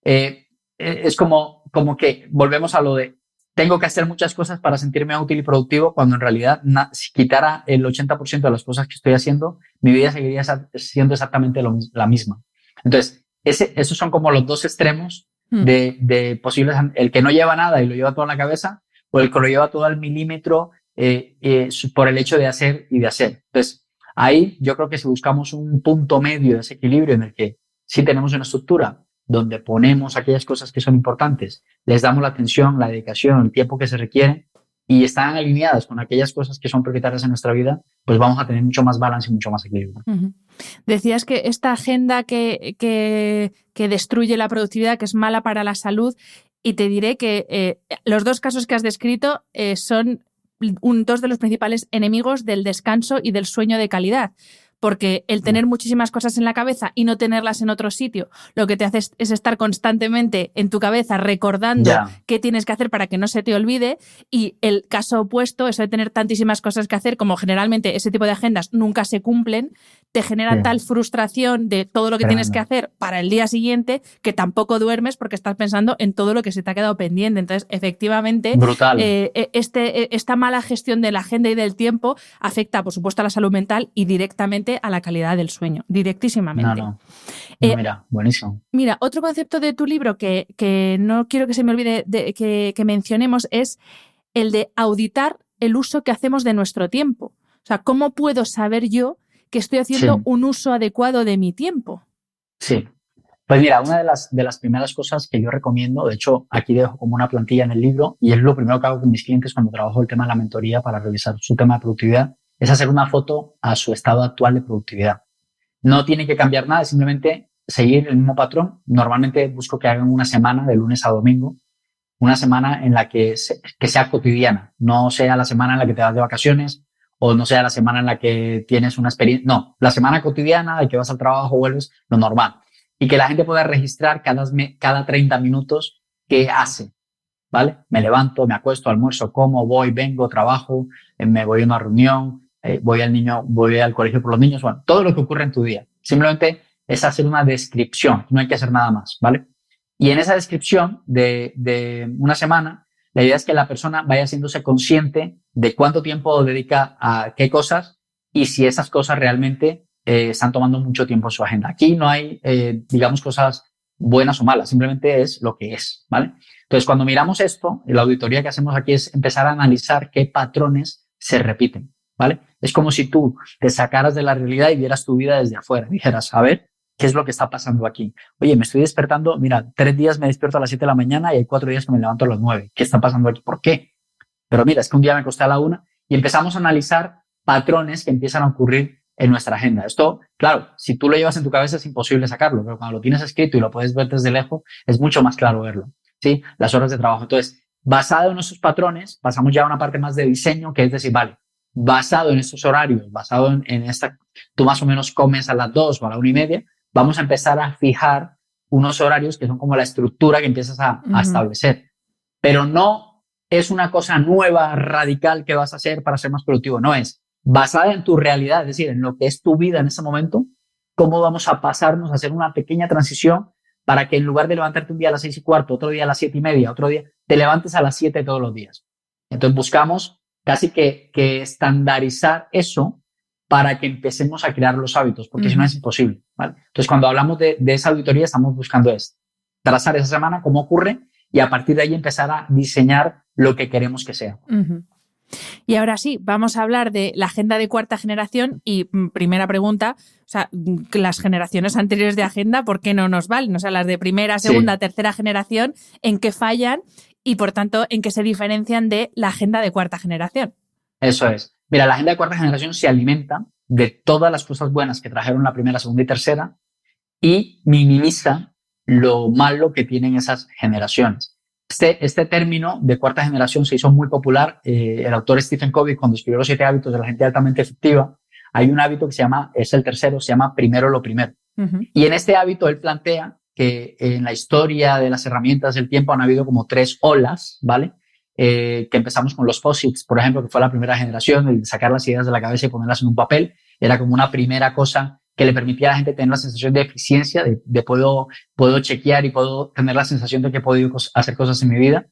es como que volvemos a lo de tengo que hacer muchas cosas para sentirme útil y productivo, cuando en realidad si quitara el 80% de las cosas que estoy haciendo, mi vida seguiría siendo exactamente la misma. Entonces, esos son como los dos extremos de posibles, el que no lleva nada y lo lleva todo en la cabeza, o el que lo lleva todo al milímetro por el hecho de hacer y de hacer. Entonces, ahí yo creo que si buscamos un punto medio de ese equilibrio en el que sí tenemos una estructura donde ponemos aquellas cosas que son importantes, les damos la atención, la dedicación, el tiempo que se requiere y están alineadas con aquellas cosas que son prioritarias en nuestra vida, pues vamos a tener mucho más balance y mucho más equilibrio. Uh-huh. Decías que esta agenda que destruye la productividad, que es mala para la salud, y te diré que los dos casos que has descrito son dos de los principales enemigos del descanso y del sueño de calidad. Porque el tener muchísimas cosas en la cabeza y no tenerlas en otro sitio, lo que te hace es estar constantemente en tu cabeza recordando qué tienes que hacer para que no se te olvide, y el caso opuesto, eso de tener tantísimas cosas que hacer, como generalmente ese tipo de agendas nunca se cumplen, te genera tal frustración de todo lo que tienes que hacer para el día siguiente que tampoco duermes porque estás pensando en todo lo que se te ha quedado pendiente. Entonces, efectivamente, esta mala gestión de la agenda y del tiempo afecta, por supuesto, a la salud mental y directamente a la calidad del sueño, directísimamente. No, mira, buenísimo. Mira, otro concepto de tu libro que no quiero que se me olvide que mencionemos es el de auditar el uso que hacemos de nuestro tiempo. O sea, ¿cómo puedo saber yo que estoy haciendo un uso adecuado de mi tiempo? Sí. Pues mira, una de las primeras cosas que yo recomiendo, de hecho, aquí dejo como una plantilla en el libro, y es lo primero que hago con mis clientes cuando trabajo el tema de la mentoría para revisar su tema de productividad, es hacer una foto a su estado actual de productividad. No tiene que cambiar nada, simplemente seguir el mismo patrón. Normalmente busco que hagan una semana de lunes a domingo, una semana en la que sea cotidiana, no sea la semana en la que te vas de vacaciones, o no sea la semana en la que tienes una experiencia. No, la semana cotidiana de que vas al trabajo, vuelves, lo normal. Y que la gente pueda registrar cada 30 minutos qué hace, ¿vale? Me levanto, me acuesto, almuerzo, como, voy, vengo, trabajo, me voy a una reunión, voy al colegio por los niños, bueno, todo lo que ocurre en tu día. Simplemente es hacer una descripción, no hay que hacer nada más, ¿vale? Y en esa descripción de una semana, la idea es que la persona vaya haciéndose consciente de cuánto tiempo dedica a qué cosas y si esas cosas realmente están tomando mucho tiempo en su agenda. Aquí no hay, digamos, cosas buenas o malas, simplemente es lo que es, ¿vale? Entonces, cuando miramos esto, la auditoría que hacemos aquí es empezar a analizar qué patrones se repiten, ¿vale? Es como si tú te sacaras de la realidad y vieras tu vida desde afuera, dijeras, a ver, ¿qué es lo que está pasando aquí? Oye, me estoy despertando, mira, 3 días me despierto a las 7 de la mañana y hay 4 días que me levanto a las 9. ¿Qué está pasando aquí? ¿Por qué? Pero mira, es que un día me acosté a la 1 y empezamos a analizar patrones que empiezan a ocurrir en nuestra agenda. Esto, claro, si tú lo llevas en tu cabeza es imposible sacarlo, pero cuando lo tienes escrito y lo puedes ver desde lejos, es mucho más claro verlo, ¿sí? Las horas de trabajo. Entonces, basado en esos patrones, pasamos ya a una parte más de diseño, que es decir, vale, basado en estos horarios, basado en esta, tú más o menos comes a las 2 o a la 1:30, vamos a empezar a fijar unos horarios que son como la estructura que empiezas a establecer. Pero no es una cosa nueva, radical que vas a hacer para ser más productivo. No es basada en tu realidad, es decir, en lo que es tu vida en ese momento, cómo vamos a pasarnos a hacer una pequeña transición para que en lugar de levantarte un día a las 6:15, otro día a las 7:30, otro día, te levantes a las 7 todos los días. Entonces buscamos casi que estandarizar eso para que empecemos a crear los hábitos, porque si no es imposible, ¿vale? Entonces, cuando hablamos de esa auditoría, estamos buscando trazar esa semana, cómo ocurre, y a partir de ahí empezar a diseñar lo que queremos que sea. Uh-huh. Y ahora sí, vamos a hablar de la agenda de cuarta generación y primera pregunta, o sea, las generaciones anteriores de agenda, ¿por qué no nos valen? O sea, las de primera, segunda, tercera generación, ¿en qué fallan y, por tanto, en qué se diferencian de la agenda de cuarta generación? Eso es. Mira, la agenda de cuarta generación se alimenta de todas las cosas buenas que trajeron la primera, segunda y tercera y minimiza lo malo que tienen esas generaciones. Este término de cuarta generación se hizo muy popular. El autor Stephen Covey, cuando escribió Los 7 hábitos de la gente altamente efectiva, hay un hábito que se llama, es el tercero, se llama primero lo primero. Y en este hábito él plantea que en la historia de las herramientas del tiempo han habido como 3 olas, ¿vale? Que empezamos con los posits, por ejemplo, que fue la primera generación, el sacar las ideas de la cabeza y ponerlas en un papel. Era como una primera cosa que le permitía a la gente tener la sensación de eficiencia, de puedo chequear y puedo tener la sensación de que he podido hacer cosas en mi vida.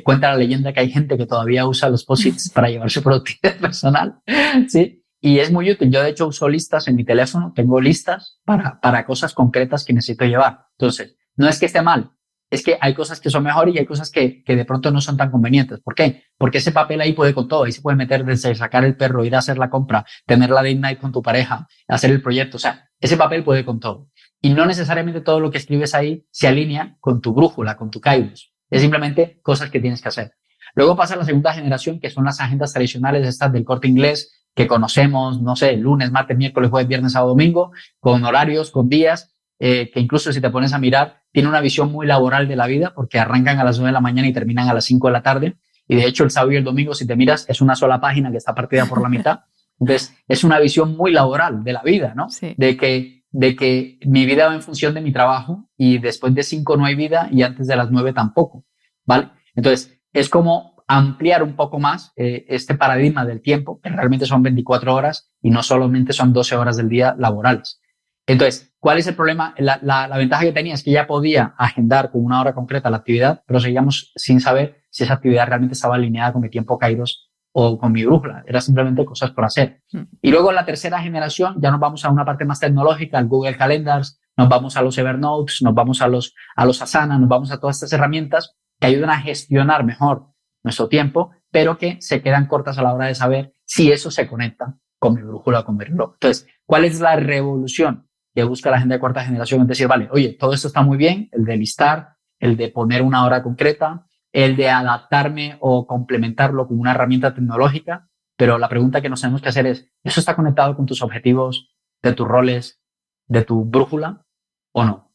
Cuenta la leyenda que hay gente que todavía usa los posits para llevar su productividad personal, ¿sí? Y es muy útil. Yo, de hecho, uso listas en mi teléfono. Tengo listas para cosas concretas que necesito llevar. Entonces, no es que esté mal. Es que hay cosas que son mejores y hay cosas que de pronto no son tan convenientes. ¿Por qué? Porque ese papel ahí puede con todo. Ahí se puede meter desde sacar el perro, ir a hacer la compra, tener la date night con tu pareja, hacer el proyecto. O sea, ese papel puede con todo. Y no necesariamente todo lo que escribes ahí se alinea con tu brújula, con tu kairos. Es simplemente cosas que tienes que hacer. Luego pasa la segunda generación, que son las agendas tradicionales estas del Corte Inglés, que conocemos, no sé, lunes, martes, miércoles, jueves, viernes, sábado, domingo, con horarios, con días, que incluso si te pones a mirar, tiene una visión muy laboral de la vida, porque arrancan a las 9 de la mañana y terminan a las 5 de la tarde. Y de hecho, el sábado y el domingo, si te miras, es una sola página que está partida por la mitad. Entonces, es una visión muy laboral de la vida, ¿no? Sí. De que mi vida va en función de mi trabajo y después de 5 no hay vida y antes de las 9 tampoco, ¿vale? Entonces, es como ampliar un poco más este paradigma del tiempo, que realmente son 24 horas y no solamente son 12 horas del día laborales. Entonces, ¿cuál es el problema? La ventaja que tenía es que ya podía agendar con una hora concreta la actividad, pero seguíamos sin saber si esa actividad realmente estaba alineada con mi tiempo kairos o con mi brújula. Era simplemente cosas por hacer. Y luego en la tercera generación ya nos vamos a una parte más tecnológica, al Google Calendars, nos vamos a los Evernotes, nos vamos a los Asana, nos vamos a todas estas herramientas que ayudan a gestionar mejor nuestro tiempo, pero que se quedan cortas a la hora de saber si eso se conecta con mi brújula o con mi reloj. Entonces, ¿cuál es la revolución que busca la gente de cuarta generación? Es decir, vale, oye, todo esto está muy bien, el de listar, el de poner una hora concreta, el de adaptarme o complementarlo con una herramienta tecnológica, pero la pregunta que nos tenemos que hacer es, ¿eso está conectado con tus objetivos, de tus roles, de tu brújula o no?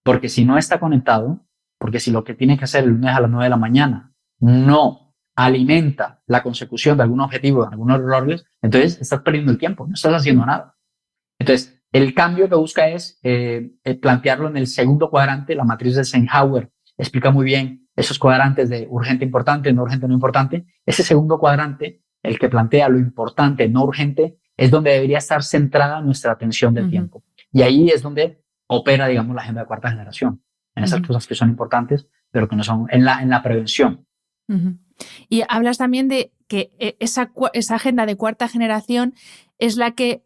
Porque si no está conectado, porque si lo que tiene que hacer el lunes a las 9 de la mañana no alimenta la consecución de algún objetivo, de algunos roles, entonces estás perdiendo el tiempo, no estás haciendo nada. Entonces, el cambio que busca es plantearlo en el segundo cuadrante. La matriz de Eisenhower explica muy bien esos cuadrantes de urgente, importante, no urgente, no importante. Ese segundo cuadrante, el que plantea lo importante, no urgente, es donde debería estar centrada nuestra atención del tiempo. Y ahí es donde opera, digamos, la agenda de cuarta generación, en esas cosas que son importantes, pero que no son en la prevención. Y hablas también de que esa agenda de cuarta generación es la que,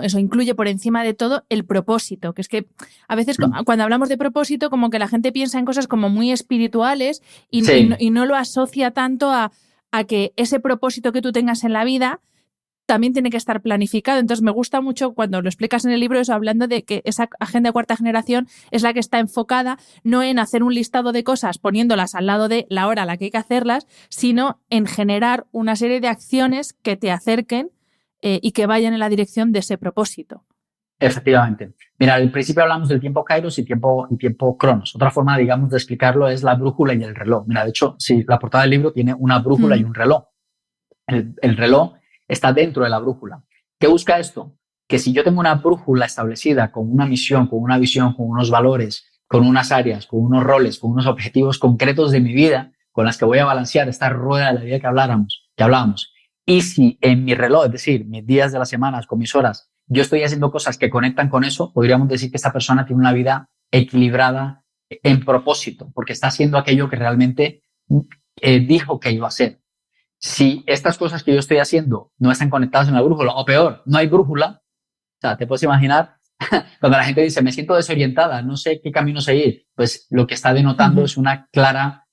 eso incluye por encima de todo el propósito, que es que a veces cuando hablamos de propósito como que la gente piensa en cosas como muy espirituales y no lo asocia tanto a que ese propósito que tú tengas en la vida también tiene que estar planificado. Entonces me gusta mucho cuando lo explicas en el libro eso, hablando de que esa agenda de cuarta generación es la que está enfocada no en hacer un listado de cosas poniéndolas al lado de la hora a la que hay que hacerlas, sino en generar una serie de acciones que te acerquen y que vayan en la dirección de ese propósito. Efectivamente. Mira, al principio hablamos del tiempo kairos y tiempo cronos. Otra forma, digamos, de explicarlo es la brújula y el reloj. Mira, de hecho, sí, la portada del libro tiene una brújula y un reloj. El reloj está dentro de la brújula. ¿Qué busca esto? Que si yo tengo una brújula establecida con una misión, con una visión, con unos valores, con unas áreas, con unos roles, con unos objetivos concretos de mi vida, con las que voy a balancear esta rueda de la vida que hablábamos, y si en mi reloj, es decir, mis días de las semanas, con mis horas, yo estoy haciendo cosas que conectan con eso, podríamos decir que esta persona tiene una vida equilibrada en propósito, porque está haciendo aquello que realmente dijo que iba a hacer. Si estas cosas que yo estoy haciendo no están conectadas en la brújula, o peor, no hay brújula, o sea, te puedes imaginar cuando la gente dice, me siento desorientada, no sé qué camino seguir, pues lo que está denotando es una clara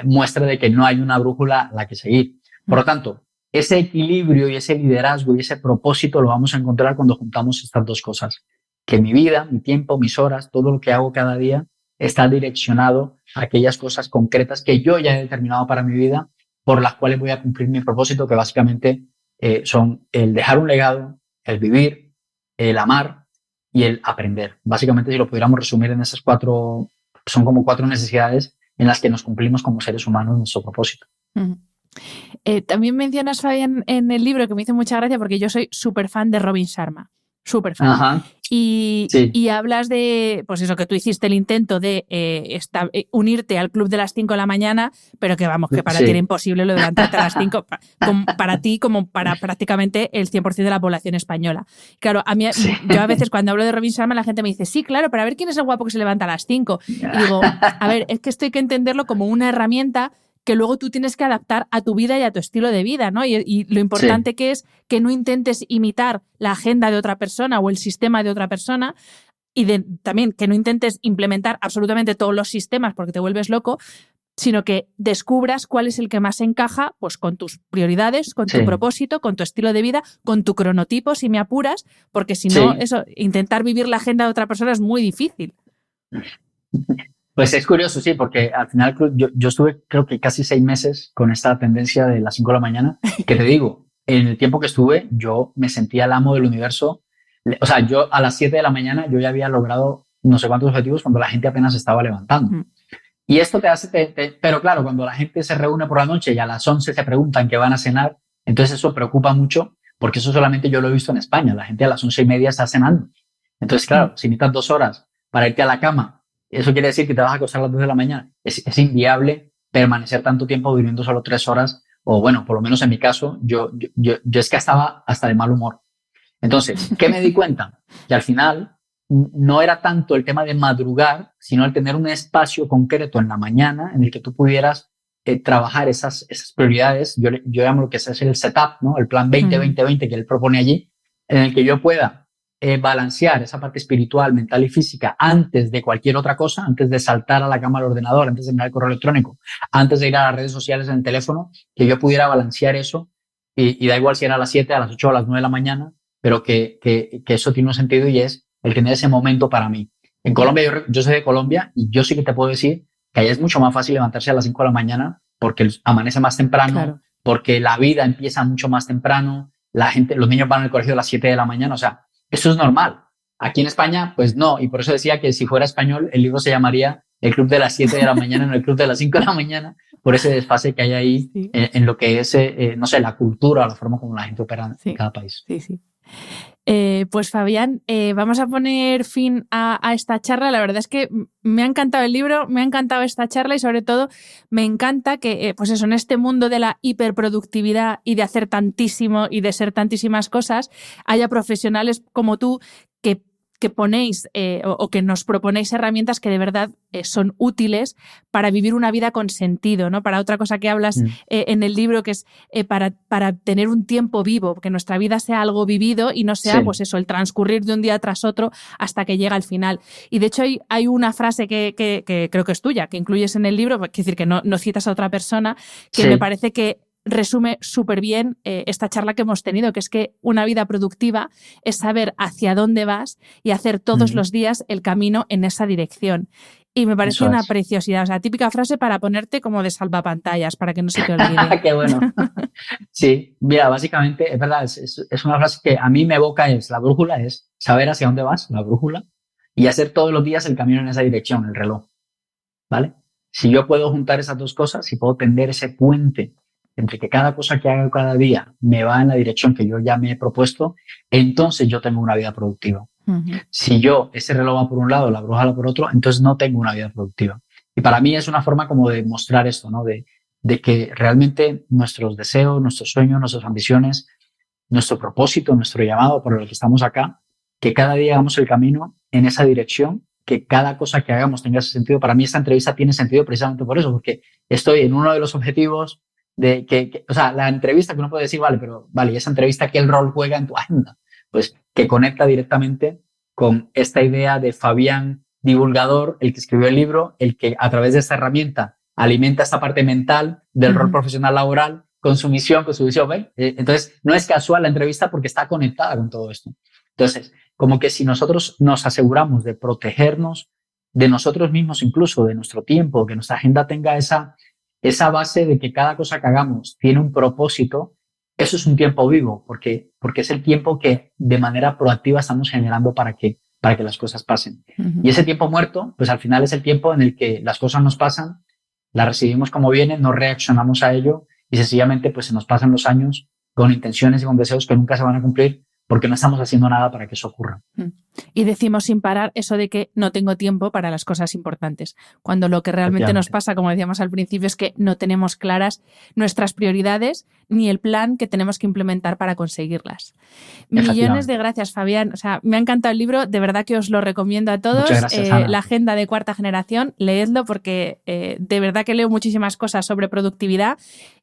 muestra de que no hay una brújula a la que seguir. Por lo tanto, ese equilibrio y ese liderazgo y ese propósito lo vamos a encontrar cuando juntamos estas dos cosas. Que mi vida, mi tiempo, mis horas, todo lo que hago cada día está direccionado a aquellas cosas concretas que yo ya he determinado para mi vida por las cuales voy a cumplir mi propósito, que básicamente son el dejar un legado, el vivir, el amar y el aprender. Básicamente, si lo pudiéramos resumir en esas cuatro, son como cuatro necesidades en las que nos cumplimos como seres humanos nuestro propósito. Uh-huh. También mencionas, Fabián, en el libro, que me hizo mucha gracia porque yo soy súper fan de Robin Sharma. Súper fan. Ajá. Y hablas de, pues eso, que tú hiciste el intento de unirte al club de las 5 de la mañana, pero que vamos, que para ti era imposible lo de levantarte a las 5, para ti como para prácticamente el 100% de la población española. Claro, yo a veces cuando hablo de Robin Sharma la gente me dice, sí, claro, pero a ver quién es el guapo que se levanta a las 5. Y digo, a ver, es que esto hay que entenderlo como una herramienta que luego tú tienes que adaptar a tu vida y a tu estilo de vida, ¿no? Y lo importante que es que no intentes imitar la agenda de otra persona o el sistema de otra persona y también que no intentes implementar absolutamente todos los sistemas porque te vuelves loco, sino que descubras cuál es el que más encaja pues, con tus prioridades, con tu propósito, con tu estilo de vida, con tu cronotipo, si me apuras, porque si no, eso, intentar vivir la agenda de otra persona es muy difícil. Pues es curioso, sí, porque al final yo estuve creo que casi 6 meses con esta tendencia de las 5 de la mañana, que te digo, en el tiempo que estuve yo me sentía el amo del universo. O sea, yo a las 7 de la mañana yo ya había logrado no sé cuántos objetivos cuando la gente apenas se estaba levantando. Y esto te hace, pero claro, cuando la gente se reúne por la noche y a las 11 se preguntan qué van a cenar, entonces eso preocupa mucho, porque eso solamente yo lo he visto en España, la gente a las 11:30 está cenando. Entonces, claro, si necesitas 2 horas para irte a la cama, eso quiere decir que te vas a acostar a las 2 de la mañana. Es inviable permanecer tanto tiempo durmiendo solo 3 horas, o bueno, por lo menos en mi caso, yo es que estaba hasta de mal humor. Entonces, ¿qué me di cuenta? Que al final no era tanto el tema de madrugar, sino el tener un espacio concreto en la mañana en el que tú pudieras trabajar esas prioridades. Yo llamo lo que es el setup, ¿no? El plan 20-20-20 que él propone allí, en el que yo pueda balancear esa parte espiritual, mental y física antes de cualquier otra cosa, antes de saltar a la cama al ordenador, antes de mirar el correo electrónico, antes de ir a las redes sociales en el teléfono, que yo pudiera balancear eso y da igual si era a las 7, a las 8 o a las 9 de la mañana, pero que eso tiene un sentido y es el tener ese momento para mí. En Colombia, yo soy de Colombia y yo sí que te puedo decir que allá es mucho más fácil levantarse a las 5 de la mañana porque amanece más temprano, porque la vida empieza mucho más temprano, la gente, los niños van al colegio a las 7 de la mañana, o sea, eso es normal. Aquí en España, pues no, y por eso decía que si fuera español, el libro se llamaría El Club de las 7 de la mañana, no El Club de las 5 de la mañana, por ese desfase que hay ahí en lo que es, no sé, la cultura o la forma como la gente opera en cada país. Sí. Pues Fabián, vamos a poner fin a esta charla. La verdad es que me ha encantado el libro, me ha encantado esta charla y sobre todo me encanta que, pues eso, en este mundo de la hiperproductividad y de hacer tantísimo y de ser tantísimas cosas, haya profesionales como tú que ponéis o que nos proponéis herramientas que de verdad son útiles para vivir una vida con sentido, ¿no? Para otra cosa que hablas en el libro, que es para tener un tiempo vivo, que nuestra vida sea algo vivido y no sea pues eso, el transcurrir de un día tras otro hasta que llega al final. Y de hecho hay una frase que creo que es tuya, que incluyes en el libro, es decir, que no citas a otra persona, que me parece que resume súper bien esta charla que hemos tenido, que es que una vida productiva es saber hacia dónde vas y hacer todos los días el camino en esa dirección. Y me parece una preciosidad, o sea, típica frase para ponerte como de salvapantallas, para que no se te olvide. Qué bueno. Sí, mira, básicamente, es verdad, es una frase que a mí me evoca, la brújula es saber hacia dónde vas, la brújula, y hacer todos los días el camino en esa dirección, el reloj, ¿vale? Si yo puedo juntar esas dos cosas, si puedo tender ese puente entre que cada cosa que hago cada día me va en la dirección que yo ya me he propuesto, entonces yo tengo una vida productiva. Si ese reloj va por un lado, la brújula por otro, entonces no tengo una vida productiva. Y para mí es una forma como de mostrar esto, ¿no? De que realmente nuestros deseos, nuestros sueños, nuestras ambiciones, nuestro propósito, nuestro llamado por el que estamos acá, que cada día hagamos el camino en esa dirección, que cada cosa que hagamos tenga ese sentido. Para mí esta entrevista tiene sentido precisamente por eso, porque estoy en uno de los objetivos o sea, la entrevista que uno puede decir, vale, esa entrevista, ¿qué rol juega en tu agenda? Pues que conecta directamente con esta idea de Fabián divulgador, el que escribió el libro, el que a través de esta herramienta alimenta esta parte mental del rol profesional laboral con su misión, con su visión. ¿Ve? Entonces, no es casual la entrevista porque está conectada con todo esto. Entonces, como que si nosotros nos aseguramos de protegernos de nosotros mismos, incluso de nuestro tiempo, que nuestra agenda tenga esa base de que cada cosa que hagamos tiene un propósito, eso es un tiempo vivo, porque es el tiempo que de manera proactiva estamos generando para que las cosas pasen. Y ese tiempo muerto, pues al final es el tiempo en el que las cosas nos pasan, las recibimos como vienen, no reaccionamos a ello y sencillamente pues se nos pasan los años con intenciones y con deseos que nunca se van a cumplir porque no estamos haciendo nada para que eso ocurra. Y decimos sin parar eso de que no tengo tiempo para las cosas importantes, cuando lo que realmente nos pasa, como decíamos al principio, es que no tenemos claras nuestras prioridades ni el plan que tenemos que implementar para conseguirlas. Millones de gracias, Fabián. O sea, me ha encantado el libro, de verdad que os lo recomiendo a todos. Muchas gracias, Ana. La Agenda de Cuarta Generación, leedlo porque de verdad que leo muchísimas cosas sobre productividad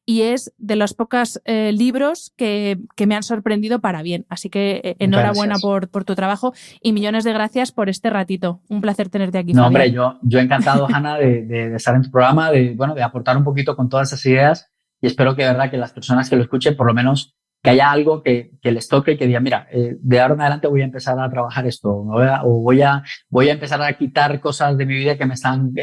y es de los pocos libros que me han sorprendido para bien. Así que enhorabuena por tu trabajo y millones de gracias por este ratito. Un placer tenerte aquí, No, Fabián. hombre, yo encantado, Hanna, de estar en tu programa, de aportar un poquito con todas esas ideas y espero que de verdad que las personas que lo escuchen, por lo menos que haya algo que les toque y que digan, mira, de ahora en adelante voy a empezar a trabajar esto, voy a empezar a quitar cosas de mi vida que me están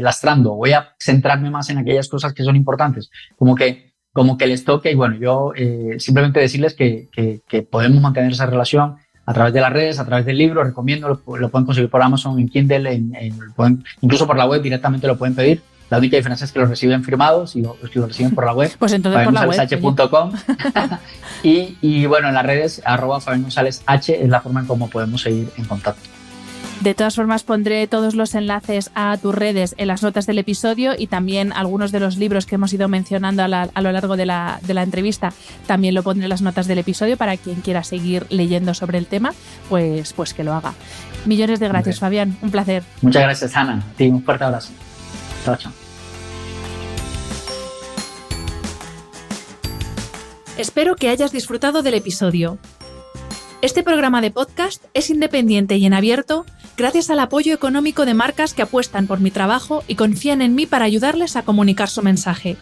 lastrando, voy a centrarme más en aquellas cosas que son importantes, como que les toque. Y bueno, yo simplemente decirles que podemos mantener esa relación a través de las redes, a través del libro, recomiendo, lo pueden conseguir por Amazon, en Kindle, incluso por la web directamente lo pueden pedir. La única diferencia es que lo reciben firmados y los que lo reciben por la web. Pues entonces por la web. y bueno, en las redes, @FabianGonzalezH es la forma en cómo podemos seguir en contacto. De todas formas, pondré todos los enlaces a tus redes en las notas del episodio y también algunos de los libros que hemos ido mencionando a lo largo de la entrevista. También lo pondré en las notas del episodio para quien quiera seguir leyendo sobre el tema, pues que lo haga. Millones de gracias, Fabián. Un placer. Muchas gracias, Ana. A ti, un fuerte abrazo. Chao, chao. Espero que hayas disfrutado del episodio. Este programa de podcast es independiente y en abierto gracias al apoyo económico de marcas que apuestan por mi trabajo y confían en mí para ayudarles a comunicar su mensaje.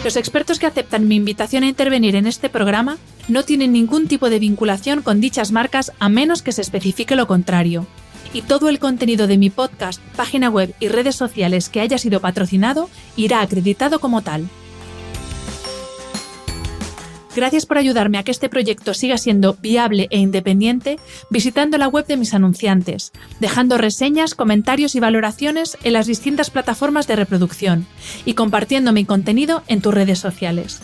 Los expertos que aceptan mi invitación a intervenir en este programa no tienen ningún tipo de vinculación con dichas marcas a menos que se especifique lo contrario. Y todo el contenido de mi podcast, página web y redes sociales que haya sido patrocinado irá acreditado como tal. Gracias por ayudarme a que este proyecto siga siendo viable e independiente visitando la web de mis anunciantes, dejando reseñas, comentarios y valoraciones en las distintas plataformas de reproducción y compartiendo mi contenido en tus redes sociales.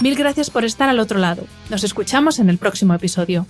Mil gracias por estar al otro lado. Nos escuchamos en el próximo episodio.